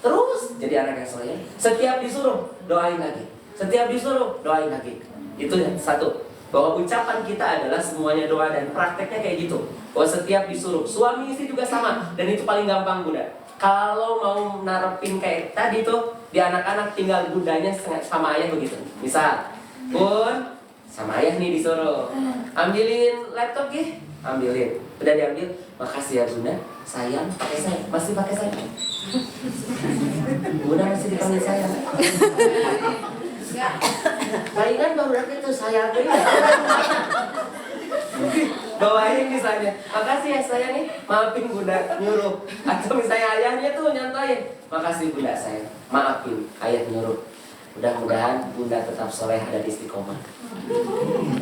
Terus jadi anak yang soleh. Setiap disuruh doain lagi. Setiap disuruh doain lagi. Itu ya, 1. Bahwa ucapan kita adalah semuanya doa dan prakteknya kayak gitu. Bahwa setiap disuruh, suami istri juga sama. Dan itu paling gampang bunda. Kalau mau narepin kayak tadi tuh, di anak-anak tinggal bundanya sama ayah begitu. Misal, Bun, sama ayah nih disuruh ambilin laptop gih, ambilin. Udah diambil, makasih ya bunda. Sayang, pakai saya, masih pakai saya. Bunda masih dipanggil sayang. Palingan baru itu saya beli. Bawain misalnya, makasih ya saya nih, maafin bunda nyuruh. Atau misalnya ayahnya tuh nyantain, makasih bunda saya, maafin ayah nyuruh. Mudah-mudahan bunda tetap soleh ada di istiqomah.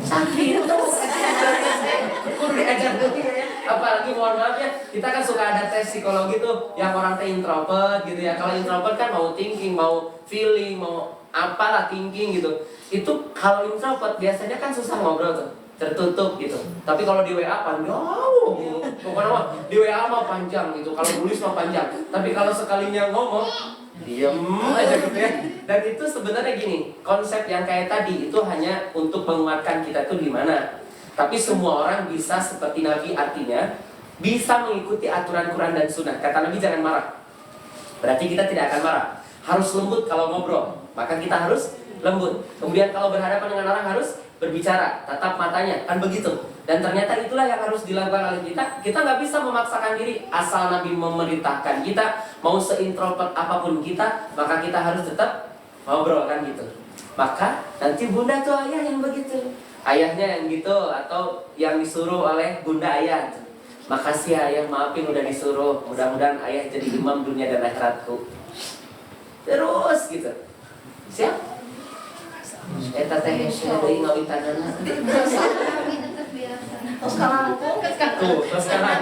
Sakit tuh. Kudu diajar dulu ya. Apalagi mohon maaf ya, kita kan suka ada tes psikologi tuh, yang orang teh introvert gitu ya. Kalau introvert kan mau thinking, mau feeling, mau apalah thinking gitu. Itu kalau introvert biasanya kan susah ngobrol tuh, tertutup gitu. Tapi kalau di WA panjang, pokoknya di WA mah panjang gitu. Kalau tulis mah panjang. Tapi kalau sekalinya ngomong, diem aja gitu ya. Dan itu sebenarnya gini, konsep yang kayak tadi itu hanya untuk menguatkan kita tuh gimana. Tapi semua orang bisa seperti Nabi, artinya bisa mengikuti aturan Quran dan Sunnah. Kata Nabi jangan marah. Berarti kita tidak akan marah. Harus lembut kalau ngobrol, maka kita harus lembut. Kemudian kalau berhadapan dengan orang harus berbicara, tatap matanya, kan begitu. Dan ternyata itulah yang harus dilakukan oleh kita. Kita nggak bisa memaksakan diri. Asal Nabi memerintahkan kita, mau seintrovert apapun kita, maka kita harus tetap ngobrol kan gitu. Maka nanti bunda tuh ayah yang begitu, ayahnya yang gitu, atau yang disuruh oleh bunda ayah. Makasih ayah, maafin udah disuruh. Mudah-mudahan ayah jadi imam dunia dan akhiratku. Terus gitu. Siap? Eta teh hese deui ngawitanana. Terus sekarang aku Tuh, terus sekarang.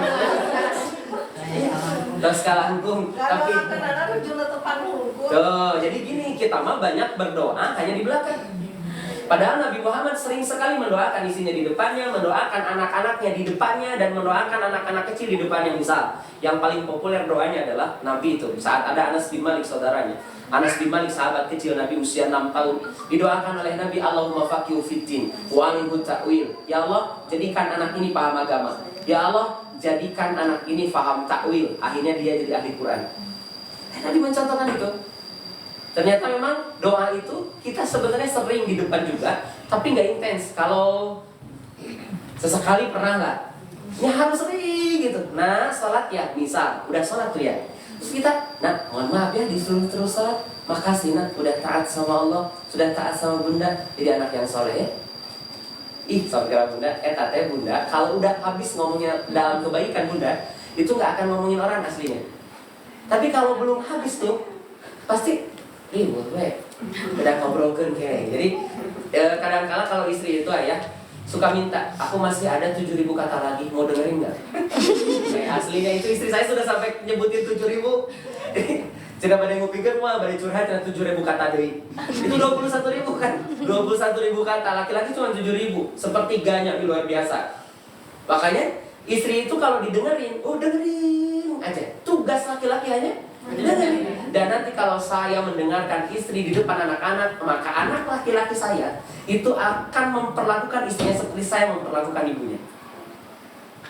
Terus sekarang tapi kalau ada rujuna tepan hukum. tuh, jadi gini, kita mah banyak berdoa hanya di belakang. Padahal Nabi Muhammad sering sekali mendoakan isinya di depannya, mendoakan anak-anaknya di depannya, dan mendoakan anak-anak kecil di depannya. Misal, yang paling populer doanya adalah Nabi itu. Saat ada Anas bin Malik saudaranya. Anas bin Malik sahabat kecil Nabi usia 6 tahun. Didoakan oleh Nabi, Allahumma faqihu fiddin wa alimhu ta'wil. Ya Allah, jadikan anak ini paham agama. Ya Allah, jadikan anak ini paham ta'wil. Akhirnya dia jadi ahli Quran. Nabi mencontohkan itu. Ternyata memang doa itu kita sebenarnya sering di depan juga, tapi nggak intens. Kalau sesekali pernah nggak? Ya harus sering gitu. Nah, sholat ya, misal udah sholat tuh ya. Terus kita, nah mohon maaf ya disuruh terus sholat. Makasih nak, udah taat sama Allah, sudah taat sama bunda, jadi anak yang soleh ya. Ih, saudara bunda, teh bunda, kalau udah habis ngomongnya dalam kebaikan bunda, itu nggak akan ngomongin orang aslinya. Tapi kalau belum habis tuh, pasti gue udah ngobrolkan kayak. Jadi kadang-kala kalau istri itu ayah suka minta, aku masih ada 7.000 kata lagi, mau dengerin nggak? Aslinya itu istri saya sudah sampai nyebutin 7.000. Tidak pada yang pikir mah pada curhat 7.000 kata deui. Itu 21.000 kan? 21.000 kata, laki-laki cuma 7.000, sepertiganya luar biasa. Makanya istri itu kalau didengerin, dengerin aja. Tugas laki-laki hanya dengerin. Dan nanti kalau saya mendengarkan istri di depan anak-anak, maka anak laki-laki saya itu akan memperlakukan istrinya seperti saya memperlakukan ibunya.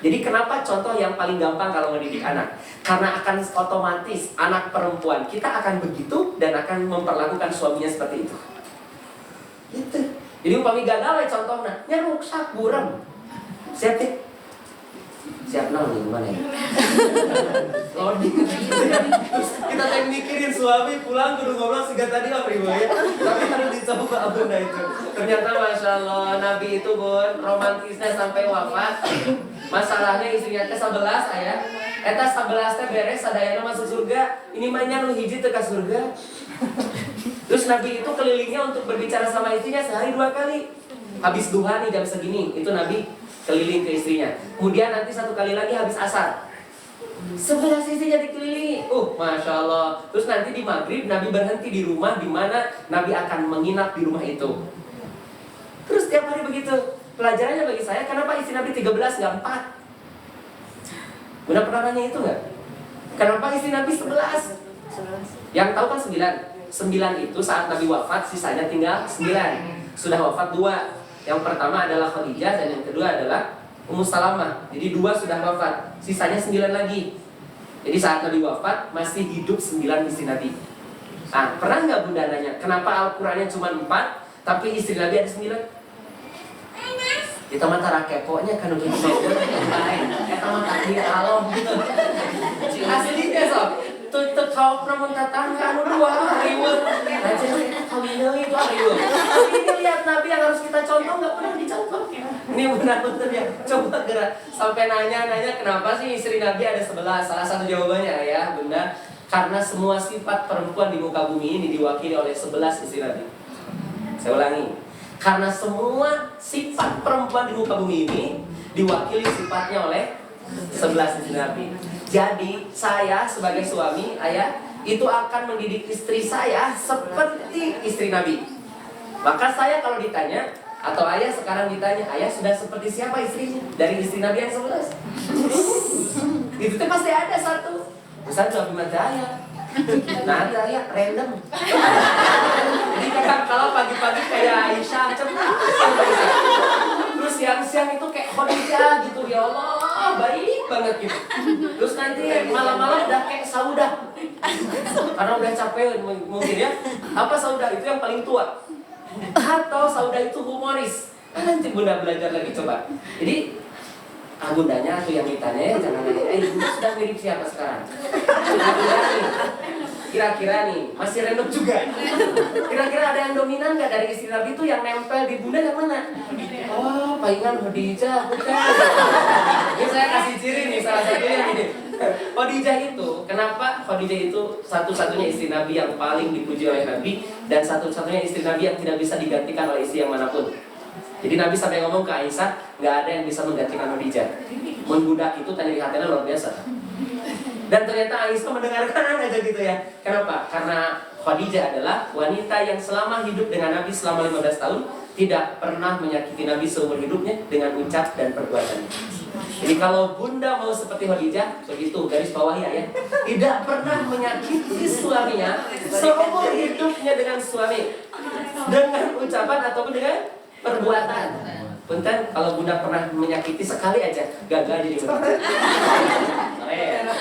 Jadi kenapa contoh yang paling gampang kalau mendidik anak? Karena akan otomatis anak perempuan kita akan begitu dan akan memperlakukan suaminya seperti itu. Gitu. Jadi umpami gagal ya contohnya, ruksak burem. Siap deh. Siap nol nih gimana ya? Loading. Terus kita tadi mikirin suami pulang kudu ngobrol sehingga tadi apa ibu ya? Tapi harus dicoba abunda itu. Ternyata masya Allah Nabi itu bun romantisnya sampai wafat. Masalahnya istrinya ke 11 ayah. Eta 11 teh beres sadayana masuk surga. Ini mainnya nu hiji teh ka surga. Terus Nabi itu kelilingnya untuk berbicara sama istrinya sehari 2 kali. Habis duha nih jam segini, itu Nabi keliling ke istrinya. Kemudian nanti 1 kali lagi habis asar. 11 istrinya dikelilingi. Masya Allah. Terus nanti di maghrib Nabi berhenti di rumah di mana Nabi akan menginap di rumah itu. Terus tiap hari begitu. Pelajarannya bagi saya, kenapa istri Nabi 13 nggak 4? Udah pernah nanya itu nggak? Kenapa istri Nabi 11? Yang tahu kan 9. 9 itu saat Nabi wafat, sisanya tinggal 9. Sudah wafat 2. Yang pertama adalah Khadijah dan yang kedua adalah Ummu Salamah. Jadi 2 sudah wafat, sisanya 9 lagi. Jadi saat Nabi wafat masih hidup 9 istri Nabi. Nah, pernah nggak Bunda nanya, kenapa Al-Qurannya cuma 4 tapi istri Nabi ada 9? Kita mah tara keponya kan untuk lain. Kita mah takdir Allah gitu. Aslinya sob. Tuh kau pernah tetangga anu 2 riweuh. Nah, jadi kawin deui itu riweuh. Tapi ini lihat Nabi yang harus kita contoh nggak pernah dicontoh. Ini benar-benar ya. Coba gerak sampai nanya-nanya kenapa sih istri Nabi ada 11? Salah satu jawabannya ya, Bunda, karena semua sifat perempuan di muka bumi ini diwakili oleh 11 istri Nabi. Saya ulangi. Karena semua sifat perempuan di muka bumi ini diwakili sifatnya oleh 11 istri Nabi. Jadi saya sebagai suami, ayah, itu akan mendidik istri saya seperti istri Nabi. Maka saya kalau ditanya, atau ayah sekarang ditanya, ayah sudah seperti siapa istrinya? Dari istri Nabi yang 11. Itu tuh pasti ada satu. Misalnya Nabi mati ayah. Nah, ayah random. Jadi kadang kalau pagi-pagi kayak Aisyah, terus siang-siang itu kayak Khadijah gitu, ya Allah, baik banget gitu. Terus nanti malam-malam udah kayak Saudah, karena udah capek mungkin ya. Apa Saudah itu yang paling tua? Atau Saudah itu humoris? Nanti Bunda belajar lagi coba. Jadi bundanya tuh yang ditanya ya, jangan nanya, Bunda sudah mirip siapa sekarang? Kira-kira nih, masih random juga. Kira-kira ada yang dominan nggak dari istri Nabi itu yang nempel di Bunda yang mana? Oh, palingan Khadijah, bukan. Ini saya kasih ciri nih, salah satunya ini. Khadijah itu, kenapa Kenapa Khadijah itu satu-satunya istri Nabi yang paling dipuji oleh Nabi, dan satu-satunya istri Nabi yang tidak bisa digantikan oleh istri yang manapun. Jadi Nabi sampai ngomong ke Aisyah, nggak ada yang bisa menggantikan Khadijah. Budak itu tanya di hatinya luar biasa. Dan ternyata Aisyah mendengarkan aja gitu ya. Kenapa? Karena Khadijah adalah wanita yang selama hidup dengan Nabi selama 15 tahun tidak pernah menyakiti Nabi seumur hidupnya dengan ucap dan perbuatannya. Jadi kalau bunda mau seperti Khadijah, begitu garis bawahnya ya, tidak pernah menyakiti suaminya seumur hidupnya dengan suami, dengan ucapan ataupun dengan perbuatan. Punten, kalau bunda pernah menyakiti sekali aja, gagal jadi bunda.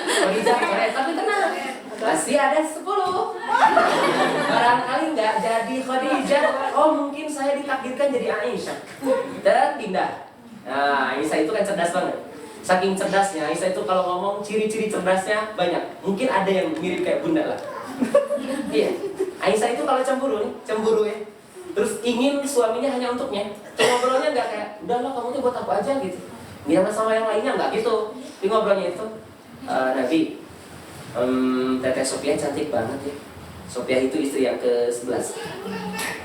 Khadijah, tapi tenang, masih ada 10. Barangkali nggak jadi Khadijah, oh mungkin saya ditakdirkan jadi Aisyah dan pindah. Nah, Aisyah itu kan cerdas banget. Saking cerdasnya, Aisyah itu kalau ngomong ciri-ciri cerdasnya banyak. Mungkin ada yang mirip kayak bunda lah. Iya, Aisyah itu kalau cemburu ya. Terus ingin suaminya hanya untuknya. Ngobrolnya nggak kayak, udahlah kamu tuh buat aku aja gitu. Jangan sama yang lainnya, nggak gitu. Di ngobrolnya itu, Nabi, Teteh Sophia cantik banget ya. Sophia itu istri yang ke-11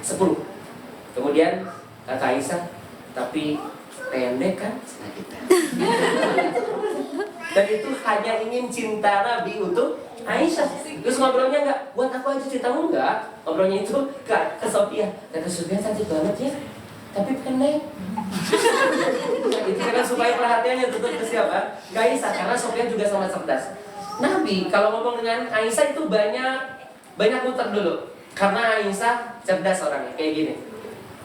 10. Kemudian kata Aisyah, tapi pendek kan? Dan itu hanya ingin cinta Nabi untuk Aisyah. Terus ngobrolnya enggak, buat aku aja cintamu enggak. Ngobrolnya itu ke Sophia. Kata Sophia cantik banget ya, tapi pendek. Itu kan supaya perhatiannya tutup ke siapa? Ke Aisyah, karena Sophia juga sangat cerdas. Nabi kalau ngomong dengan Aisyah itu banyak muter dulu. Karena Aisyah cerdas orangnya, kayak gini.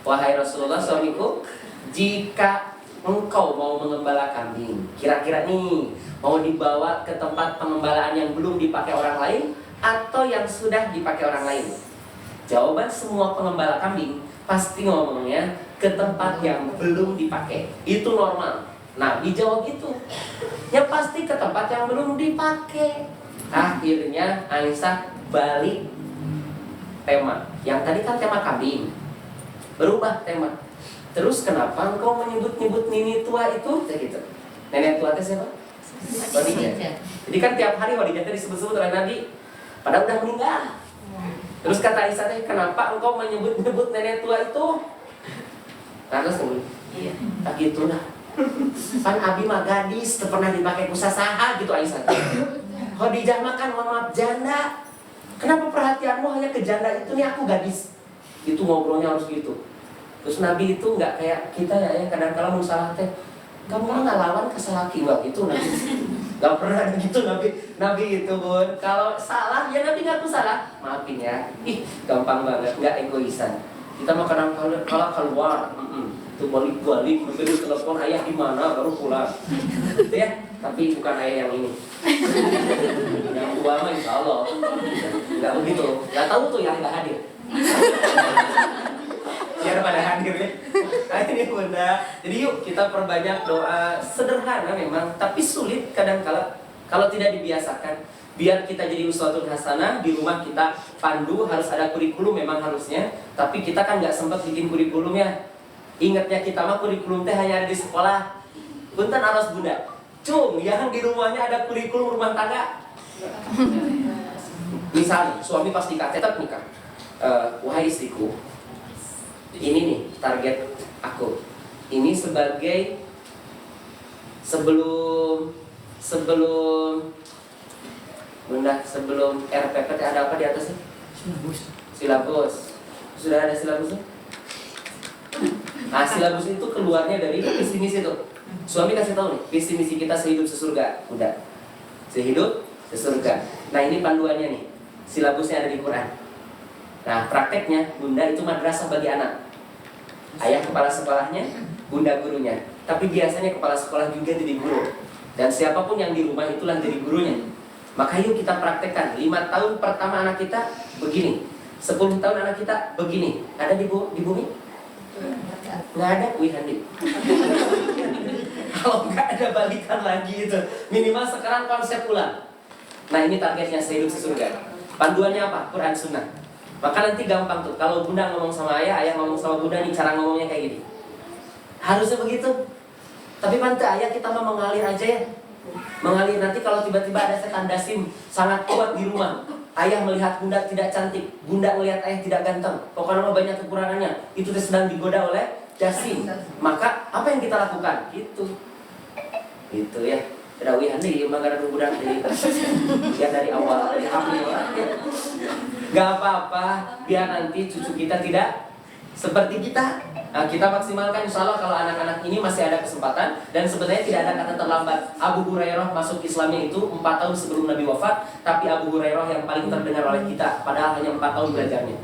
Wahai Rasulullah suamiku, jika engkau mau mengembala kambing, kira-kira nih mau dibawa ke tempat pengembalaan yang belum dipakai orang lain atau yang sudah dipakai orang lain? Jawaban semua pengembala kambing pasti ngomongnya ke tempat yang belum dipakai. Itu normal. Nabi jawab gitu. Ya pasti ke tempat yang belum dipakai. Akhirnya Aisyah balik tema. Yang tadi kan tema kambing, berubah tema. Terus kenapa engkau menyebut-nyebut nini tua itu? Kayak gitu. Nenek tua itu siapa? Khadijah. Jadi kan tiap hari Khadijah itu disebut-sebut oleh Nabi, padahal udah meninggal. Terus kata Aisyah, kenapa engkau menyebut-nyebut nenek tua itu? Terus iya, tak gitu lah. Pan Abi mah gadis, pernah dipakai kusasaha gitu Aisyah. Khadijah mah kan maaf janda. Kenapa perhatianmu hanya ke janda itu? Nih aku gadis. Itu ngobrolnya harus gitu. Terus Nabi itu nggak kayak kita ya kadang-kadang salah teh, kamu mah ngelawan kesalaki nggak gitu Nabi, nggak pernah ada gitu Nabi itu bun. Kalau salah ya Nabi ngaku salah, maafin ya, gampang banget, nggak egoisan. Kita mah kadang-kadang kalau keluar, itu balik memberi telepon ayah di mana baru pulang, ya. Tapi bukan ayah yang ini, yang tua mah insya Allah nggak begitu, nggak tahu tuh yang nggak hadir. Biar pada hadir ya. Nah ini bunda. Jadi yuk kita perbanyak doa sederhana memang, tapi sulit kadang-kala kalau tidak dibiasakan. Biar kita jadi uswatun hasanah, di rumah kita pandu, harus ada kurikulum memang harusnya. Tapi kita kan nggak sempat bikin kurikulumnya. Ingatnya kita mah kurikulum teh hanya ada di sekolah. Punten aros bunda. Cung, yang di rumahnya ada kurikulum rumah tangga. Misalnya suami pas tetap nikah. Wahai istriku, ini nih target aku. Ini sebagai sebelum RPP ada apa di atasnya? Silabus. Sudah ada silabusnya? Nah, silabus itu keluarnya dari visi misi itu. Suami kasih tahu nih, visi misi kita sehidup sesurga. Udah. Sehidup sesurga. Nah, ini panduannya nih. Silabusnya ada di Quran. Nah, prakteknya bunda itu madrasah bagi anak. Ayah kepala sekolahnya, bunda gurunya. Tapi biasanya kepala sekolah juga jadi guru. Dan siapapun yang di rumah itulah jadi gurunya. Maka yuk kita praktekkan. 5 tahun pertama anak kita begini, 10 tahun anak kita begini. Ada di bumi? Nggak ada, wih Handi. Kalau nggak ada balikan lagi itu. Minimal sekarang konsep ulang. Nah ini targetnya sehidup sesurga. Panduannya apa? Quran Sunnah. Maka nanti gampang tuh. Kalau bunda ngomong sama ayah ngomong sama bunda nih cara ngomongnya kayak gini. Harusnya begitu. Tapi pantai ayah kita mau mengalir aja ya. Mengalir nanti kalau tiba-tiba ada setan dasim sangat kuat di rumah. Ayah melihat bunda tidak cantik, bunda melihat ayah tidak ganteng. Pokoknya banyak kekurangannya. Itu sedang digoda oleh dasim. Maka apa yang kita lakukan? Itu ya. Dawihan nih, mangga budak nih. Ya dari awal, dari hamil. Gak apa-apa, biar nanti cucu kita tidak seperti kita. Nah, kita maksimalkan insya Allah kalau anak-anak ini masih ada kesempatan. Dan sebenarnya tidak ada kata terlambat. Abu Hurairah masuk Islamnya itu 4 tahun sebelum Nabi wafat. Tapi Abu Hurairah yang paling terdengar oleh kita, padahal hanya 4 tahun belajarnya.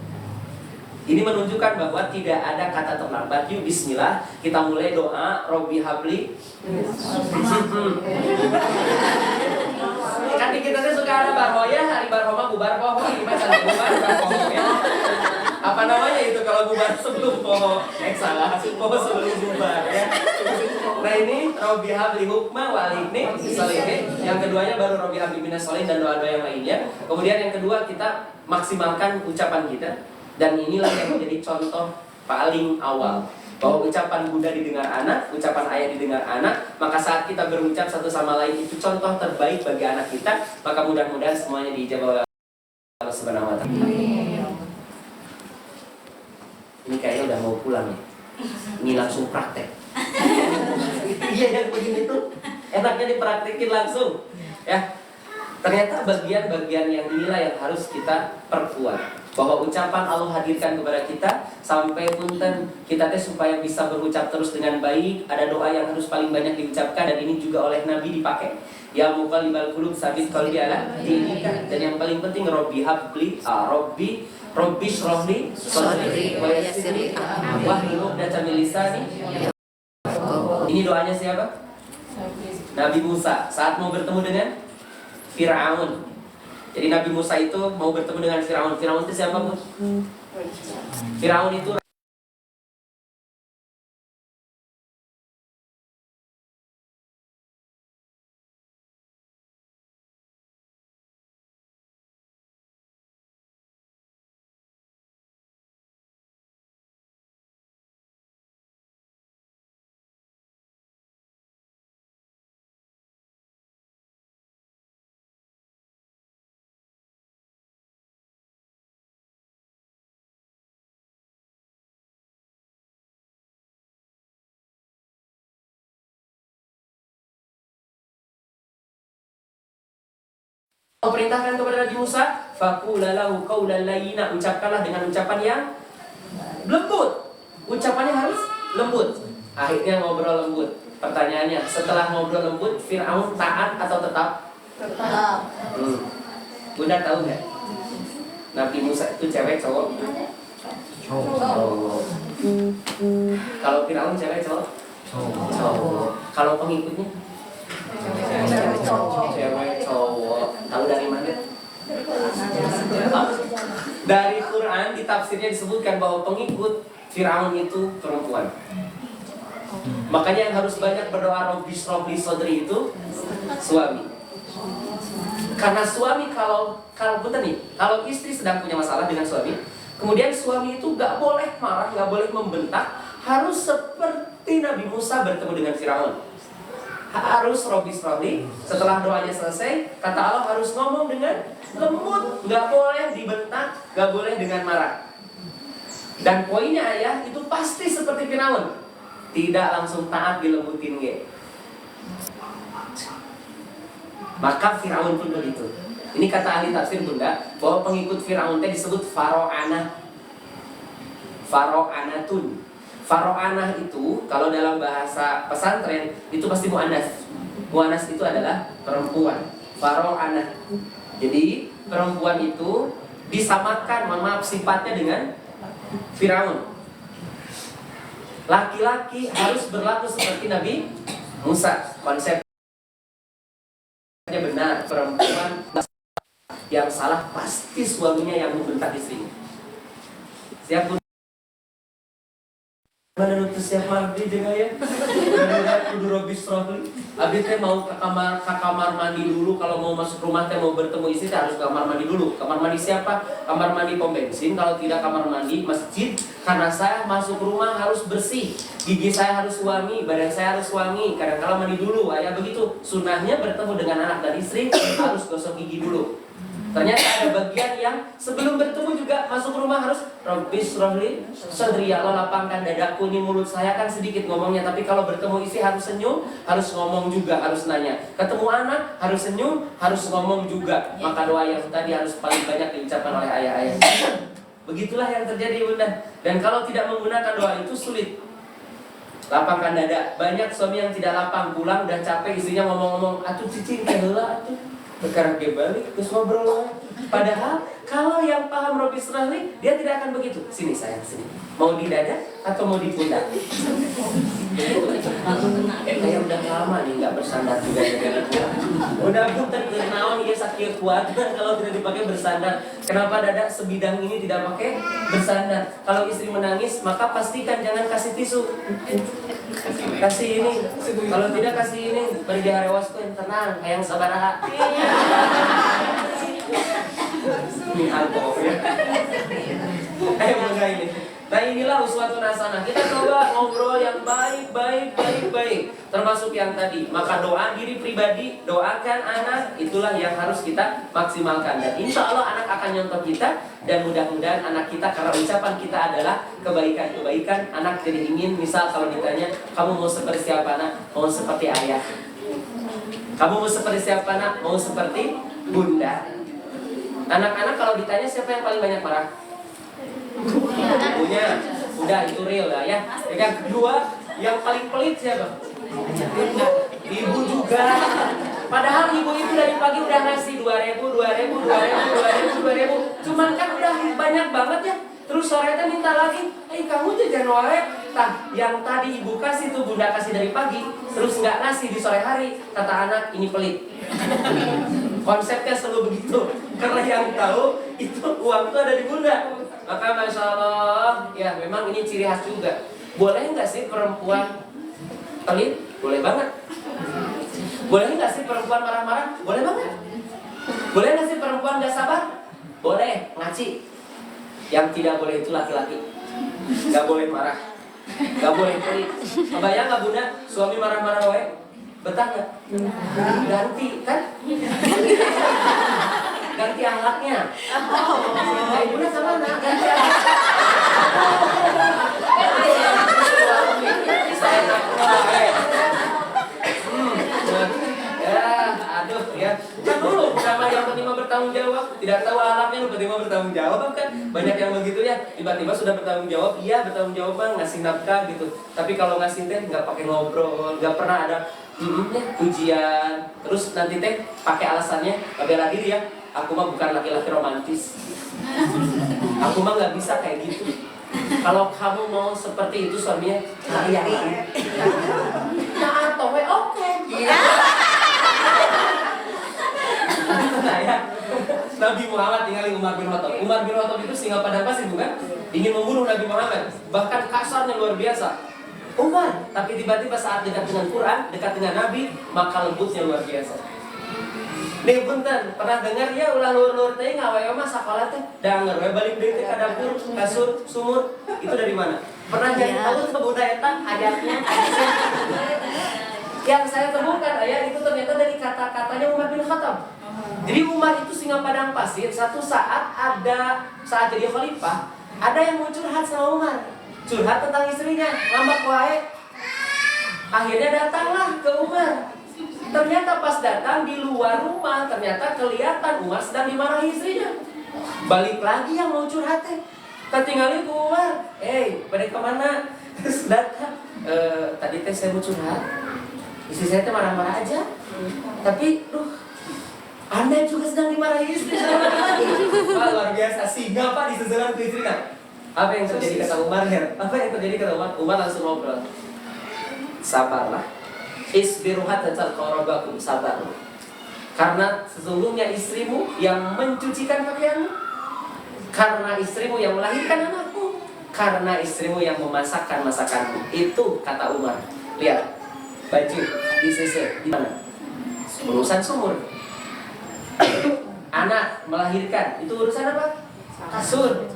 Ini menunjukkan bahwa tidak ada kata terlambat. Yuk bismillah, kita mulai doa Robbi Habli. Kan di kita suka ada barhoya, hari barhoma bubar poho, ini macam bubar poho ya. Apa namanya itu kalau bubar sebelum poho? Salah, poho sebelum bubar ya. Nah ini Robbi Habli hukma walikni salihin. Yang keduanya baru Robbi Habli minas solihin dan doa-doa yang lainnya. Kemudian yang kedua kita maksimalkan ucapan kita. Dan inilah yang menjadi contoh paling awal, bahwa ucapan bunda didengar anak, ucapan ayah didengar anak. Maka saat kita berucap satu sama lain, itu contoh terbaik bagi anak kita. Maka mudah-mudahan semuanya diijabah oleh Allah Subhanahu wa Ta'ala. Ini kayaknya udah mau pulang ya. Ini langsung praktek. Iya yang begini tuh enaknya dipraktekin langsung ya. Ternyata bagian-bagian yang inilah yang harus kita perkuat. Bahwa ucapan Allah hadirkan kepada kita sampai punten kita supaya bisa berucap terus dengan baik. Ada doa yang harus paling banyak diucapkan dan ini juga oleh Nabi dipakai. Ya muqallibal qulub sabit qalbi ala dinika. Dan yang paling penting Robbi habli Robbi shrahli sadri wa yassir li amri wahlul 'uqdatam min lisani. Ini doanya siapa? Nabi Musa saat mau bertemu dengan Fir'aun. Jadi Nabi Musa itu mau bertemu dengan Fir'aun. Fir'aun itu siapa, Bu? Fir'aun itu perintahkan kepada Nabi Musa, faqula lahu qawlan layyina, ucapkanlah dengan ucapan yang lembut. Ucapannya harus lembut. Akhirnya ngobrol lembut. Pertanyaannya, setelah ngobrol lembut, Fir'aun taat atau tetap? Tetap. Bunda tahu nggak? Nabi Musa itu cewek cowok? Cowok. Kalau Fir'aun cewek cowok? Cowok. Kalau pengikutnya? Cewek cowok. Tahu dari mana? Dari Quran di tafsirnya disebutkan bahwa pengikut Fir'aun itu perempuan. Makanya yang harus banyak berdoa Robbi shrahli sadri itu suami. Karena suami kalau betul nih, kalau istri sedang punya masalah dengan suami, kemudian suami itu gak boleh marah, gak boleh membentak, harus seperti Nabi Musa bertemu dengan Fir'aun. Harus Robbi shrahli. Setelah doanya selesai, kata Allah harus ngomong dengan lembut, gak boleh dibentak, gak boleh dengan marah. Dan poinnya ayah itu pasti seperti Fir'aun, tidak langsung taat dilembutin ge. Maka Fir'aun pun begitu. Ini kata ahli tafsir Bunda, bahwa pengikut Fir'aun itu disebut Faro'anah. Faro'anatun. Faro'anah itu kalau dalam bahasa pesantren itu pasti mu'annas. Mu'annas itu adalah perempuan. Faro'anah. Jadi perempuan itu disamakan, mohon maaf, sifatnya dengan Fir'aun. Laki-laki harus berlaku seperti Nabi Musa. Konsepnya benar, perempuan yang salah pasti suaminya yang membentak istrinya. Siap, Bu? Mana nutus siap mardi jeung aya. Darurat kudu robis rohli. Abdi teh mau ke kamar mandi dulu, kalau mau masuk rumah teh mau bertemu istri teh harus ke kamar mandi dulu. Kamar mandi siapa? Kamar mandi pom bensin, kalau tidak kamar mandi masjid. Karena saya masuk rumah harus bersih. Gigi saya harus wangi, badan saya harus wangi. Kadang-kala mandi dulu, ayah begitu. Sunnahnya bertemu dengan anak dan istri harus gosok gigi dulu. Ternyata ada bagian yang sebelum bertemu juga masuk rumah harus Rabbis rohli sadri, ya Allah lapangkan dadaku, ini mulut saya kan sedikit ngomongnya, tapi kalau bertemu istri harus senyum, harus ngomong juga, harus nanya. Ketemu anak harus senyum, harus ngomong juga. Maka doa yang tadi harus paling banyak diucapkan oleh ayah-ayah. Begitulah yang terjadi bunda. Dan kalau tidak menggunakan doa itu sulit. Lapangkan dada. Banyak suami yang tidak lapang, pulang udah capek, istrinya ngomong-ngomong, atuh cicing heula atuh. Sekarang dia balik, terus ngobrol. Padahal kalau yang paham Robi Srahli, dia tidak akan begitu. Sini sayang, sini. Mau di dada atau mau di pundak? Kayak udah lama nih nggak bersandar juga. Udah bukan kenaon dia sakit kuat kalau tidak dipakai bersandar. Kenapa dada sebidang ini tidak pakai bersandar? Kalau istri menangis, maka pastikan jangan kasih tisu. Kasih ini. Kalau tidak kasih ini, pergi harewas tuh tenang, yang sabaraha. Ini alkohol ya. Ayo mulai ini. Nah inilah uswatun hasanah. Kita coba ngobrol yang baik. Termasuk yang tadi. Maka doa diri pribadi, doakan anak, itulah yang harus kita maksimalkan. Dan insya Allah anak akan nyontoh kita. Dan mudah-mudahan anak kita, karena ucapan kita adalah kebaikan-kebaikan, anak jadi ingin. Misal kalau ditanya, kamu mau seperti siapa nak? Mau seperti ayah. Kamu mau seperti siapa nak? Mau seperti bunda. Anak-anak kalau ditanya siapa yang paling banyak marah? Ibunya. Udah itu real lah ya. Yang kedua, yang paling pelit siapa? Ibu juga. Padahal ibu itu dari pagi udah ngasih 2.000. Cuman kan udah banyak banget ya. Terus sore teh minta lagi, kamu jajan wae. Tah, yang tadi ibu kasih tuh bunda kasih dari pagi, terus nggak ngasih di sore hari. Kata anak, ini pelit. Konsepnya selalu begitu. Karena yang tahu itu uang itu ada di bunda. Maka masya Allah, ya memang ini ciri khas juga. Boleh nggak sih perempuan pelit? Boleh banget. Boleh nggak sih perempuan marah-marah? Boleh banget. Boleh nggak sih perempuan nggak sabar? Boleh, ngaci. Yang tidak boleh itu laki-laki. Nggak boleh marah, nggak boleh pelit. Kebayang nggak bunda? Suami marah-marah wae, betah nggak? Ganti kan? Ganti akhlaknya. Bunda sama nak ganti akhlaknya. Saya nak ya. Kan dulu sama yang penerima bertanggung jawab, tidak tahu alatnya penerima bertanggung jawab kan. Banyak yang begitu ya, tiba-tiba sudah bertanggung jawab, iya bertanggung jawab bang, ngasih nafkah gitu. Tapi kalau ngasih teh nggak pakai ngobrol, nggak pernah ada ujian. Terus nanti teh pakai alasannya bela diri ya. Aku mah bukan laki-laki romantis. Aku mah nggak bisa kayak gitu. Kalau kamu mau seperti itu suaminya, ya. Nah atau oke. Nah ya, Nabi Muhammad tinggali Umar bin Khattab. Umar bin Khattab itu singa padang pasir bukan? Ingin membunuh Nabi Muhammad. Bahkan kasarnya luar biasa. Umar, tapi tiba-tiba saat dekat dengan Quran, dekat dengan Nabi, maka lembutnya luar biasa. Nih punten, pernah dengar ya ulah lur-lur teh ngawe mah sakola teh danger we balik deui teh ka dapur, kasur, sumur. Itu dari mana? Pernah jadi tahu ke Bunda eta ayatnya? Yang saya temukan ayat itu ternyata dari kata-katanya Umar bin Khattab. Jadi Umar itu singa padang pasir. Satu saat jadi khalifah, ada yang mau curhat sama Umar. Curhat tentang istrinya, ngambek wae. Akhirnya datanglah ke Umar. Ternyata pas datang di luar rumah, ternyata kelihatan Umar sedang dimarahi istrinya. Balik lagi yang mau curhat teh. Ketinggalin Umar. Pada kemana? Terus datang. Tadi teh saya mau curhat. Istri saya teh marah-marah aja. Tapi, Anda juga sedang dimarahi istri. Wah, luar biasa. Singa Pak diseselan ke istri kan. Apa yang terjadi kata Umar? Apa yang terjadi kata Umar? Umar langsung ngobrol. Sabarlah. Isbiru hatta talqarabakum, sabar. Karena sesungguhnya istrimu yang mencucikan pakaianmu. Karena istrimu yang melahirkan anakmu. karena istrimu yang memasakkan masakanmu. Itu kata Umar. Lihat, baju di CC di mana? Urusan sumur. Anak melahirkan, itu urusan apa? Kasur.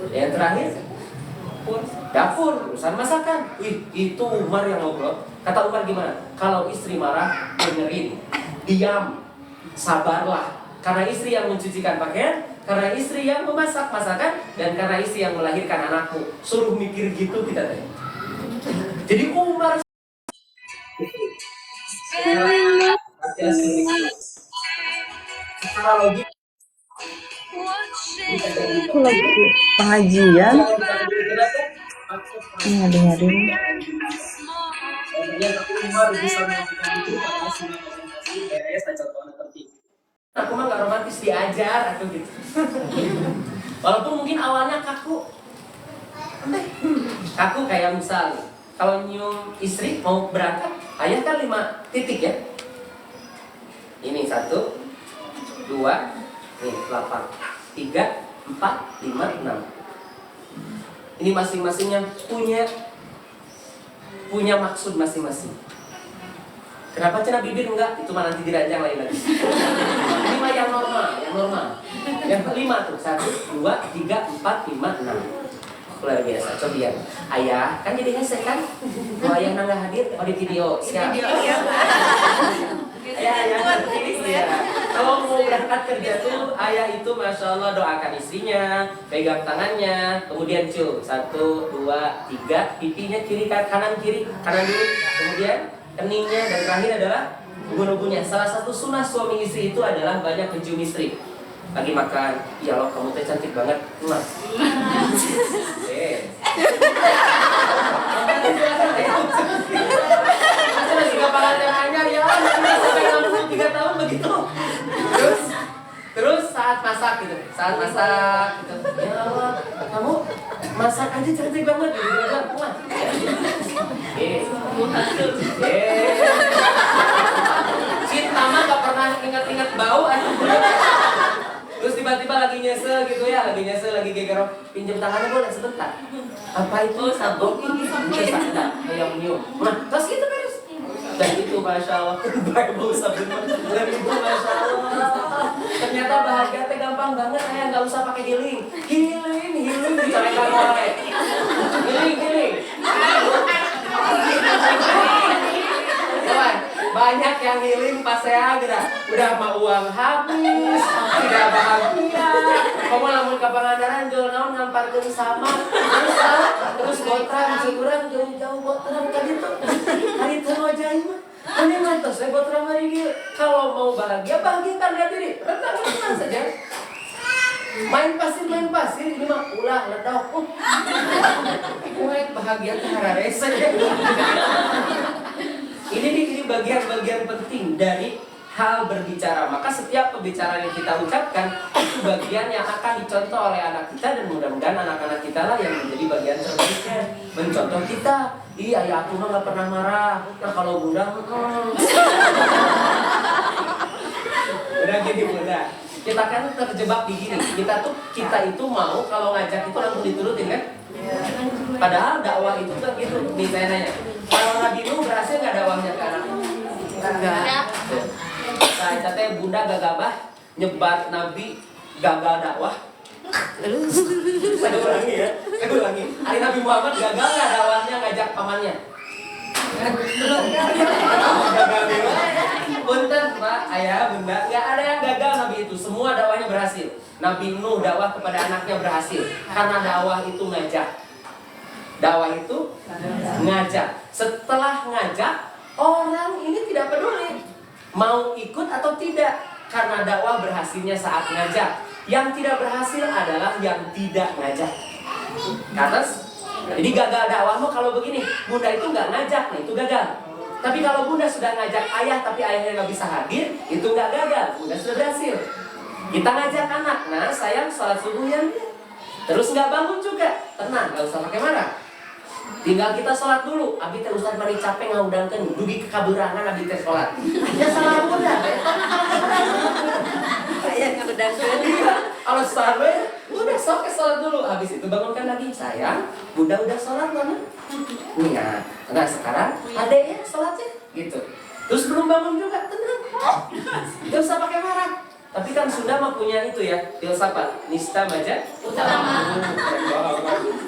Yang terakhir, dapur, urusan masakan. Itu Umar yang ngobrol. Kata Umar gimana? Kalau istri marah, dengerin, diam, sabarlah. Karena istri yang mencucikan pakaian, karena istri yang memasak masakan, dan karena istri yang melahirkan anakmu. Suruh mikir gitu kita tadi. Jadi Umar secara logik Lagi pengajian dengerin tapi Umar bisa melakukan itu karena simbiosis beres dan contohnya penting. Aku mah gak romantis, diajar aku gitu. Walaupun mungkin awalnya kaku kayak misal kalau nyium istri mau berangkat, ayah kan 5 titik ya. Ini 1, 2, nih 8, 3, 4, 5, 6. Ini masing-masingnya punya maksud masing-masing. Kenapa cina bibir enggak? Itu mah nanti diranjang lain lagi. Ini mah yang normal. Yang kelima tuh 1, 2, 3, 4, 5, 6. Luar biasa, cobian. Ayah, kan jadi hese kan? Kalau ayah nggak hadir, di video. Siap. Ayah, kalau mau berangkat kerja tuh, ayah itu Masya Allah doakan istrinya, pegang tangannya, kemudian 1, 2, 3, pipinya kiri, kanan kiri, kanan dulu, kemudian keningnya, dan terakhir adalah ubun-ubunnya. Salah satu sunnah suami istri itu adalah banyak mencium istri. Lagi makan, ya Allah kamu teh cantik banget, mas. Masa lagi kapalan yang anyar ya, sampai 63 tahun begitu. Terus saat masak gitu, ya Allah kamu masak aja cantik banget gitu, mas. Cinta mah gak pernah ingat-ingat bau aja. Terus tiba-tiba lagi nyesel gitu ya, lagi geger, pinjam tangannya boleh sebentar. Apa itu? Sabuk ini sebentar, kayak nyium. Nah, terus gitu beres. Dan itu Masya Allah, Bible sabun. Dan itu Masya Allah. Ternyata bahagia teh gampang banget, saya nggak usah pakai healing, dicorekan oleh. Healing. Banyak yang healing pas saya udah mah uang habis, tidak bahagia. Kamu lamun ka Pangandaran jual naon ngamparkeun sama. Terus botrang curang jauh-jauh botrang ka ditu. Hari teu wajah mah. Ini mantos saya botrang hari ieu. Kalau mau bahagia bahagiakan diri. Renang saja. Main pasir ini mah ulah ledok. Kuek bahagia teh hararese. Ini bagian-bagian penting dari hal berbicara. Maka setiap pembicaraan yang kita ucapkan itu bagian yang akan dicontoh oleh anak kita, dan mudah-mudahan anak-anak kita lah yang menjadi bagian terbaiknya, mencontoh kita. Ayah aku mah gak pernah marah. Nah kalau bunda udah gini bunda. Kita kan terjebak di gini. Kita itu mau kalau ngajak itu langsung diturutin kan? Padahal dakwah itu kan gitu. Nih saya nanya, kalau Nabi Nuh berhasil nggak dakwahnya ke anak? Enggak. Saya catanya bunda gagabah nyebar Nabi gagal dakwah. Saya ulangi. Hari Nabi Muhammad gagal nggak dakwahnya ngajak pamannya? Gagal dewa. Punten Pak, ayah, bunda, nggak ada yang gagal Nabi itu. Semua dakwahnya berhasil. Nabi Nuh dakwah kepada anaknya berhasil karena dakwah itu ngajak. Setelah ngajak, orang ini tidak peduli mau ikut atau tidak, karena dakwah berhasilnya saat ngajak. Yang tidak berhasil adalah yang tidak ngajak. Karena jadi gagal dakwahmu kalau begini, bunda itu nggak ngajak, nah itu gagal. Tapi kalau bunda sudah ngajak ayah tapi ayahnya nggak bisa hadir, itu nggak gagal, bunda sudah berhasil. Kita ngajak anak, nah sayang sholat subuh ya, terus nggak bangun juga, tenang, nggak usah pakai marah. Tinggal kita sholat dulu. Abi teh Ustaz mari capek ngaudangkeun dugi kekaberangan abi teh sholat. Ya salah bunda. Aya ngaudangkeun. Kalau salah udah sok sholat dulu. Habis itu bangunkan lagi. Sayang, bunda udah sholat mana? Iya. Nah sekarang adek ya sholatnya gitu. Terus belum bangun juga, tenang. Gak usah pakai marah. Tapi kan Sunda mah punya itu ya, filsafat nista maja utama.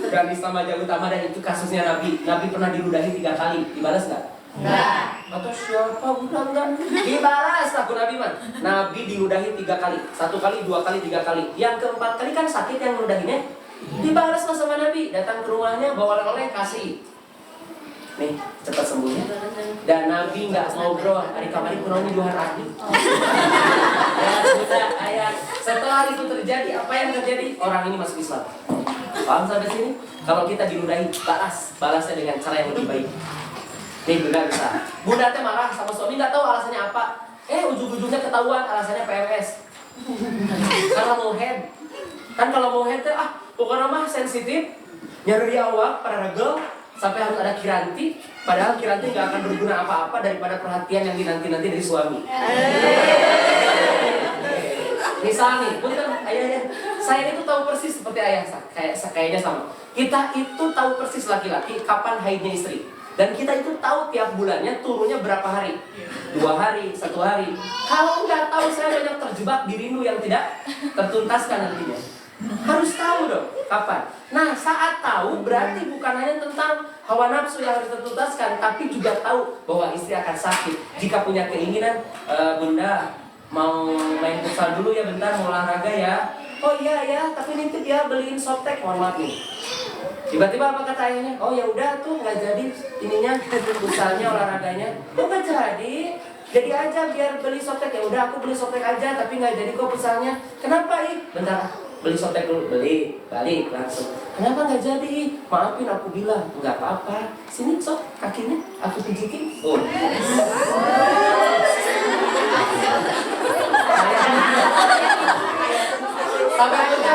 Dan nista maja utama, dan itu kasusnya Nabi. Nabi pernah diludahi 3 kali, dibalas nggak? Enggak. Atau siapa udah enggak? Dibalas aku Nabi man. Nabi diludahi 3 kali, 1 kali, 2 kali, 3 kali. Yang keempat kali kan sakit yang meludahinya. Dibalas lah sama Nabi, datang ke rumahnya bawa oleh-oleh kasih. Nih, cepat sembuhnya. Dan Nabi nggak ngobrol, hari kemarin kurangnya 2 hari. Ya sudah, ayat. Setelah itu terjadi, apa yang terjadi? Orang ini masuk Islam. Paham sampai sini? Kalau kita diludahi, balasnya dengan cara yang lebih baik. Nih bunda bisa. Bunda teh marah sama suami, nggak tahu alasannya apa. Ujung-ujungnya ketahuan alasannya PMS. Karena mau head. Kan kalau mau head teh pokoknya mah sensitif, nyari di awak, pada regel, sampai harus ada kiranti. Padahal kiranti nggak akan berguna apa-apa daripada perhatian yang dinanti-nanti dari suami. Misal nih, punten ayahnya, saya itu tahu persis seperti ayah, kayaknya sama. Kita itu tahu persis laki-laki kapan haidnya istri. Dan kita itu tahu tiap bulannya turunnya berapa hari. 2 hari, 1 hari. Kalau nggak tahu, saya banyak terjebak di rindu yang tidak tertuntaskan nantinya. Harus tahu dong kapan. Nah saat tahu berarti bukan hanya tentang hawa nafsu yang harus tertuntaskan, tapi juga tahu bahwa istri akan sakit. Jika punya keinginan, bunda mau main futsal dulu ya bentar, mau olahraga ya. Oh iya ya, tapi nitip ya beliin softtek, mohon maaf nih. Tiba-tiba apa kata ayahnya? Oh ya udah tuh nggak jadi ininya, futsalnya, olahraganya. Oh nggak jadi aja biar beli softtek. Ya udah aku beli softtek aja, tapi nggak jadi kok futsalnya. Kenapa bentar, beli softtek dulu, beli, balik langsung. Kenapa nggak jadi? Maafin aku bilang, nggak apa-apa. Sini sok kakinya, aku pijitin. Oh. Sampai akhirnya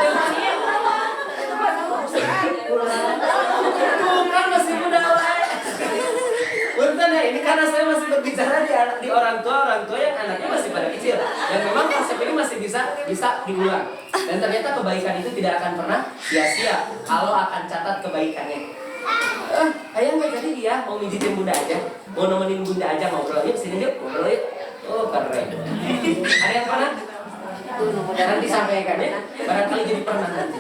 bukan masih muda lah. Bukan ya, ini karena saya masih berbicara di orang tua yang anaknya masih pada kecil. Dan memang konsep ini masih bisa diulang. Dan ternyata kebaikan itu tidak akan pernah sia-sia kalau akan catat kebaikannya. Ayah nggak jadi dia mau mijitin bunda aja, mau nemenin bunda aja ngobrol yuk, sini yuk ngobrol yuk. Oh keren. Ada yang pernah? Nanti sampaikan ya, barangkali jadi pernah nanti.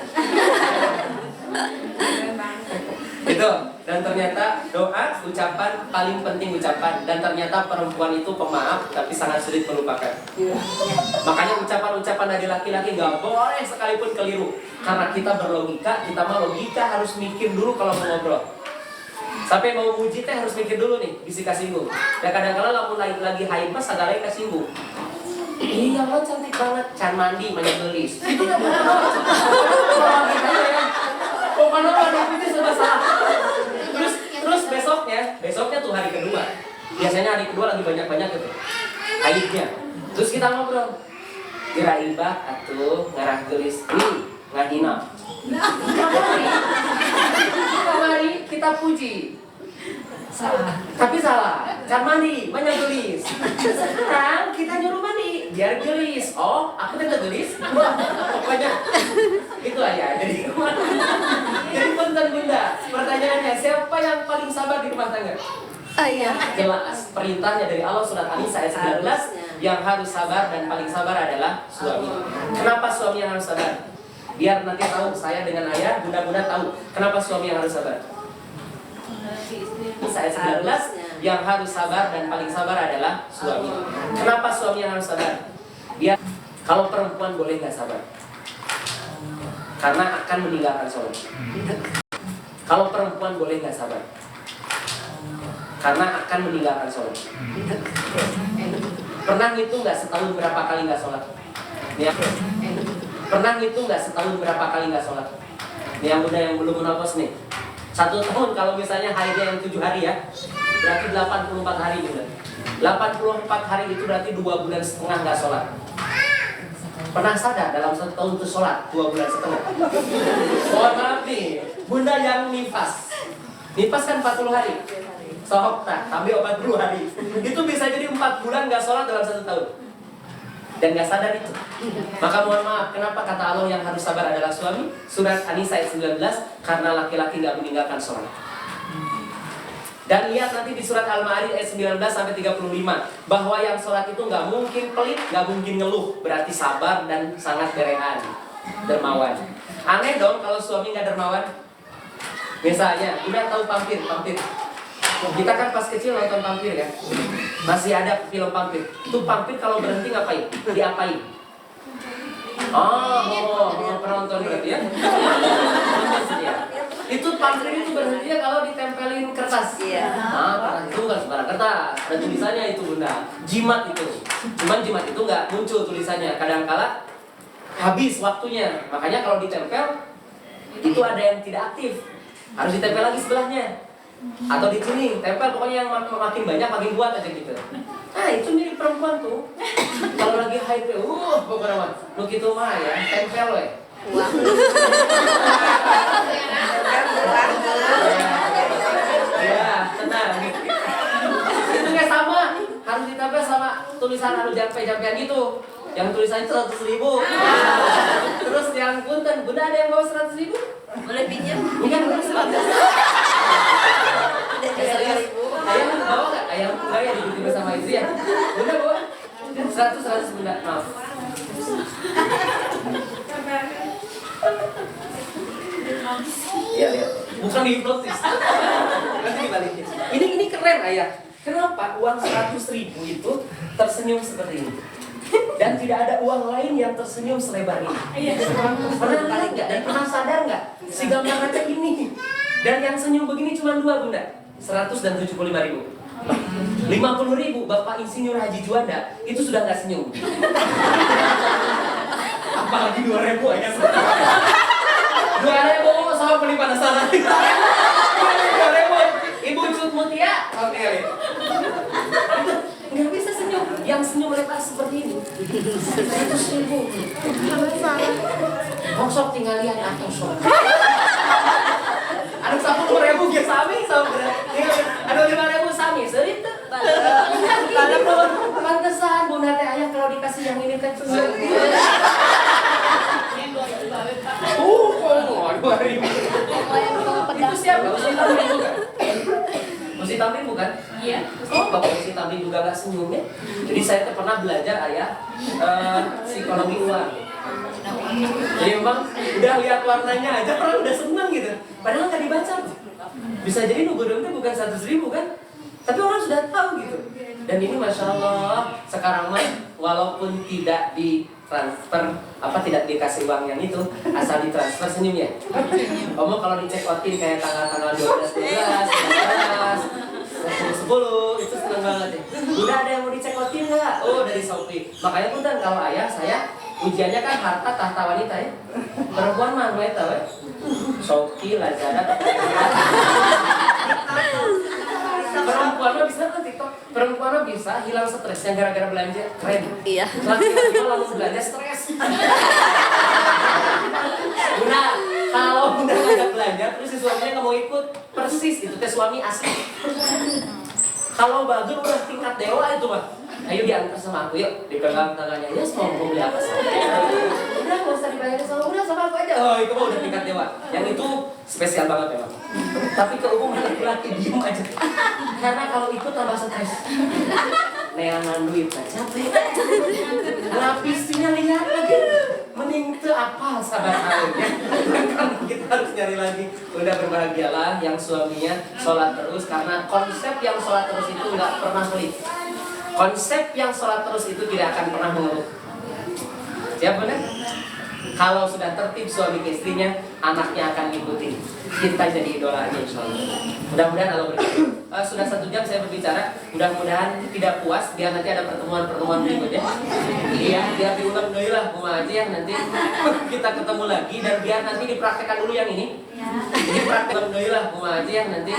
Itu, dan ternyata doa ucapan paling penting ucapan, dan ternyata perempuan itu pemaaf tapi sangat sulit melupakan. Makanya ucapan-ucapan dari laki-laki nggak boleh sekalipun keliru, karena kita berlogika, kita mah logika harus mikir dulu kalau mau ngobrol. Sampai mau muji teh harus mikir dulu nih, bisik kasinggung. Dan kadang-kadang lagi haid pas agak lain kasinggung. Iya lo cantik banget, can mandi banyak gelis. Itu nggak benar. Pokoknya lo ada itu serba salah. Terus besoknya tuh hari kedua. Biasanya hari kedua lagi banyak gitu haidnya. Terus kita ngobrol. Kira-kira atuh ngarah gelis nih ngahina. Mari kita puji. Tapi salah, can mandi, banyak gelis. Sekarang kita nyuruh mandi, biar gelis. Oh, aku tidak gelis. Pokoknya itu aja. Jadi punten bunda. Pertanyaannya, siapa yang paling sabar di rumah tangga? Ayah. Jelas, perintahnya dari Allah surat An-Nisa ayat 19, yang harus sabar dan paling sabar adalah suami. Kenapa suami yang harus sabar? Biar nanti tahu saya dengan ayah, bunda-bunda tahu kenapa suami yang harus sabar. Ayat 19, yang harus sabar dan paling sabar adalah suami. Kenapa suami yang harus sabar? Biar kalau perempuan boleh nggak sabar, karena akan meninggalkan suami. Kalau perempuan boleh nggak sabar, karena akan meninggalkan sholat. Pernah ngitung nggak setahun berapa kali nggak sholat? Ya. Pernah ngitung nggak setahun berapa kali nggak sholat? Ini yang muda yang belum menopos nih. 1 tahun kalau misalnya haidnya yang 7 hari ya, berarti 84 hari juga. 84 hari itu berarti 2 bulan setengah nggak sholat. Pernah sadar dalam 1 tahun itu sholat 2 bulan setengah? Mohon maaf nih, bunda yang nifas. Nifas kan 40 hari. Sohok tak, tapi 40 hari. Itu bisa jadi 4 bulan nggak sholat dalam 1 tahun. dan gak sadar itu. Maka mohon maaf, kenapa kata Allah yang harus sabar adalah suami? Surat An-Nisa ayat 19, karena laki-laki gak meninggalkan sholat. Dan lihat nanti di surat Al-Ma'arij ayat 19 sampai 35, bahwa yang sholat itu gak mungkin pelit, gak mungkin ngeluh, berarti sabar dan sangat berehan, dermawan. Aneh dong kalau suami gak dermawan. Misalnya, udah tahu pampir. Kita kan pas kecil nonton pampir ya, masih ada film pampir. Itu pampir kalau berhenti ngapain? Diapain? Oh, penonton berarti ya? Itu pampir itu berhentinya kalau ditempelin kertas. Kertas itu bukan sembarang kertas, ada tulisannya itu bunda. Jimat itu, cuman jimat itu nggak muncul tulisannya. Kadang-kala habis waktunya, makanya kalau ditempel itu ada yang tidak aktif, harus ditempel lagi sebelahnya. Atau di sini, tempel pokoknya yang makin banyak makin kuat aja gitu. Nah itu mirip perempuan tuh. Kalau lagi haid, beberapa lu gitu mah ya, tempel we. Ya, tenang. Itu kayak sama, harus ditempel sama tulisan anu jampe-jampean gitu. Yang tulisannya 100.000. Terus yang punten, bunda ada yang bawa 100.000? Boleh pinjam? Bukan 100. Ayam bawa nggak? Ayam enggak ya tiba-tiba sama istri ya? Bunda bawa 100 bunda, maaf. Iya lihat, bukan dihipnotis. Nanti dibalikin. Ini keren ayah. Kenapa uang 100.000 itu tersenyum seperti ini? Dan tidak ada uang lain yang tersenyum selebar ini. Pernah lihat nggak? Dan pernah sadar nggak? Si gambarannya ini. Dan yang senyum begini cuma 2 bunda, 100 dan 75.000. 50.000 Bapak Insinyur Haji Juanda itu sudah nggak senyum. Apalagi 2.000 aja. 2.000 sama beli penasaran. 2.000 Ibu Cut Mutia. Oke. Nggak bisa senyum. Yang senyum lepas seperti ini. 100.000. Sok tinggal lihat atau sok. Ada 10.000 gitu sami sama. Ada 5.000 sami. Cerita. Pantesan bunda teh ayah kalau dikasih yang ini teh. Itu siapa? Usi Tamrin bukan? Usi Tamrin bukan? Iya. Oh, Bapak Usi Tamrin juga gak senyum ya? Jadi saya pernah belajar ayah psikologi uang. Jadi memang udah lihat warnanya aja orang udah seneng gitu. Padahal nggak dibaca. Bisa jadi nugodongnya bukan 100.000 kan? Tapi orang sudah tahu gitu. Dan ini masya Allah sekarang mah walaupun tidak ditransfer tidak dikasih uang yang itu, asal ditransfer senyum ya. Kamu kalau dicek outin kayak tanggal 12, 10 itu seneng banget ya. Udah ada yang mau dicek outin nggak? Oh dari Shopee. Makanya tuh dan kalau ayah saya ujiannya kan harta tahta wanita ya. Perempuan mah gue tahu ya. Shopee, Lazada, perempuan mah bisa kan TikTok. Perempuan mah bisa hilang stresnya gara-gara belanja. Keren. Iya. Laki-laki langsung belanja stres. Bunda, kalau bunda ngajak belanja terus si suaminya nggak mau ikut, persis itu teh suami asli. Kalau bagus udah tingkat dewa itu mah. Ayo diantar sama aku yuk, dipegang tangannya. Ya semua mau beli apa sama. Udah nggak usah dibayarin sama aku aja. Oh itu mah udah tingkat dewa. Yang itu spesial banget memang. Tapi keumuman laki-laki diem aja. Karena kalau ikut tambah stres. Neangan duit capek. Lapisinya lihat lagi. Mending itu apa sabar kalian. Kan kita harus nyari lagi. Udah berbahagialah yang suaminya sholat terus. Karena konsep yang sholat terus itu nggak pernah pelit. Konsep yang sholat terus itu tidak akan pernah mengeluh. Siap benar? Kalau sudah tertib suami ke istrinya, anaknya akan ikuti. Kita jadi idolanya insya Allah. Mudah-mudahan Allah berkati. Sudah 1 jam saya berbicara. Mudah-mudahan tidak puas. Biar nanti ada pertemuan-pertemuan berikutnya. Iya, biar diulang dulu lah Bu Haji ya. Nanti kita ketemu lagi. Dan biar nanti dipraktekkan dulu yang ini. Dipraktekkan dulu lah Bu Haji ya. Nanti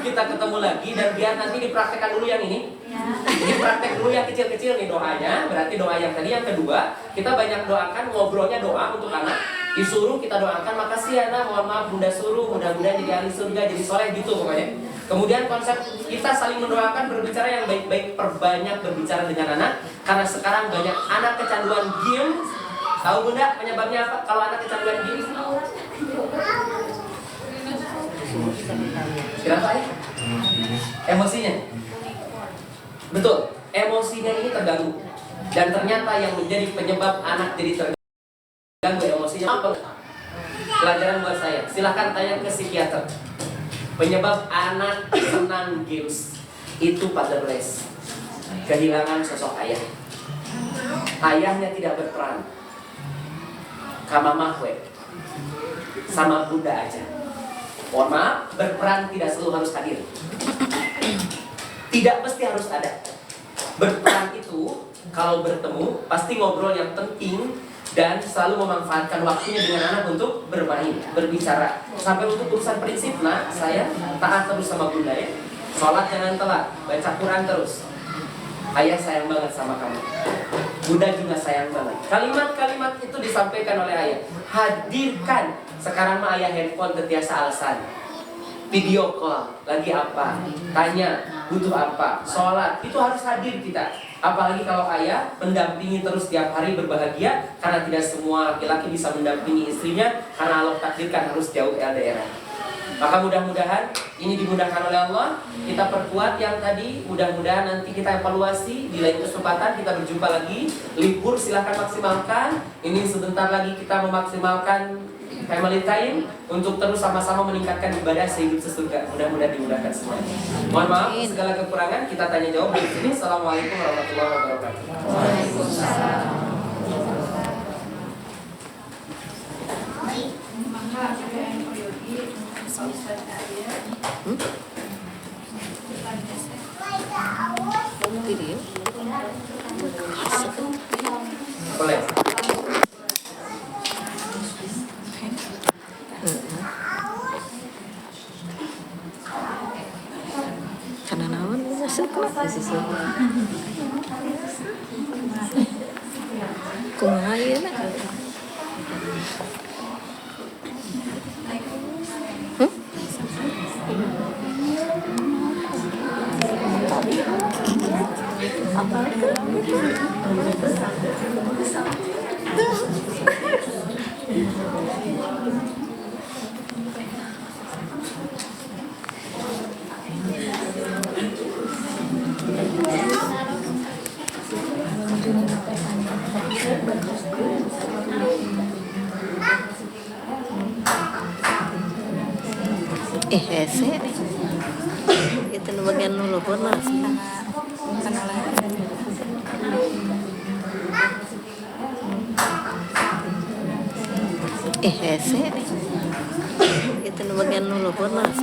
kita ketemu lagi. Dan biar nanti dipraktekkan dulu yang ini. Ini praktek dulu yang kecil-kecil nih doanya. Berarti doa yang tadi yang kedua, kita banyak doakan, ngobrolnya doa untuk anak. Disuruh kita doakan, makasih ya nak, mohon maaf bunda suruh, mudah-mudahan jadi ahli surga, jadi soleh gitu pokoknya. Kemudian konsep kita saling mendoakan, berbicara yang baik-baik, perbanyak berbicara dengan anak. Karena sekarang banyak anak kecanduan game. Tahu bunda penyebabnya apa kalau anak kecanduan game? Kenapa ya? Emosinya. Betul, emosinya ini terganggu. Dan ternyata yang menjadi penyebab anak jadi terganggu emosinya apa? Pelajaran buat saya. Silahkan tanya ke psikiater. Penyebab anak senang games itu fatherless, kehilangan sosok ayah. Ayahnya tidak berperan. Kama mahwe sama bunda aja. Mohon maaf, berperan tidak selalu harus hadir. Tidak mesti harus ada. Berperan itu kalau bertemu pasti ngobrol yang penting dan selalu memanfaatkan waktunya dengan anak untuk bermain, berbicara. Sampai untuk urusan prinsip, nah saya taat terus sama bunda ya. Sholat jangan telat, baca Quran terus. Ayah sayang banget sama kamu. Bunda juga sayang banget. Kalimat-kalimat itu disampaikan oleh ayah. Hadirkan. Sekarang mah ayah handphone ketiasa alasan. Video call, lagi apa? Tanya, butuh apa? Sholat, itu harus hadir kita. Apalagi kalau ayah mendampingi terus tiap hari berbahagia. Karena tidak semua laki-laki bisa mendampingi istrinya. Karena Allah takdirkan harus jauh LDR. Maka mudah-mudahan ini dimudahkan oleh Allah. Kita perkuat yang tadi. Mudah-mudahan nanti kita evaluasi. Di lain kesempatan kita berjumpa lagi. Libur silahkan maksimalkan. Ini sebentar lagi kita memaksimalkan family time untuk terus sama-sama meningkatkan ibadah sehidup sesurga. Mudah-mudahan dimudahkan semuanya. Mohon maaf segala kekurangan, kita tanya jawab di sini. Assalamualaikum warahmatullahi wabarakatuh. Waalaikumsalam. Maka yang priori Video. Boleh. Karena naon masuk ke sisi. Kumaha ieu na? Hese itu nu bagian nu luhur mas hese itu nu bagian nu luhur mas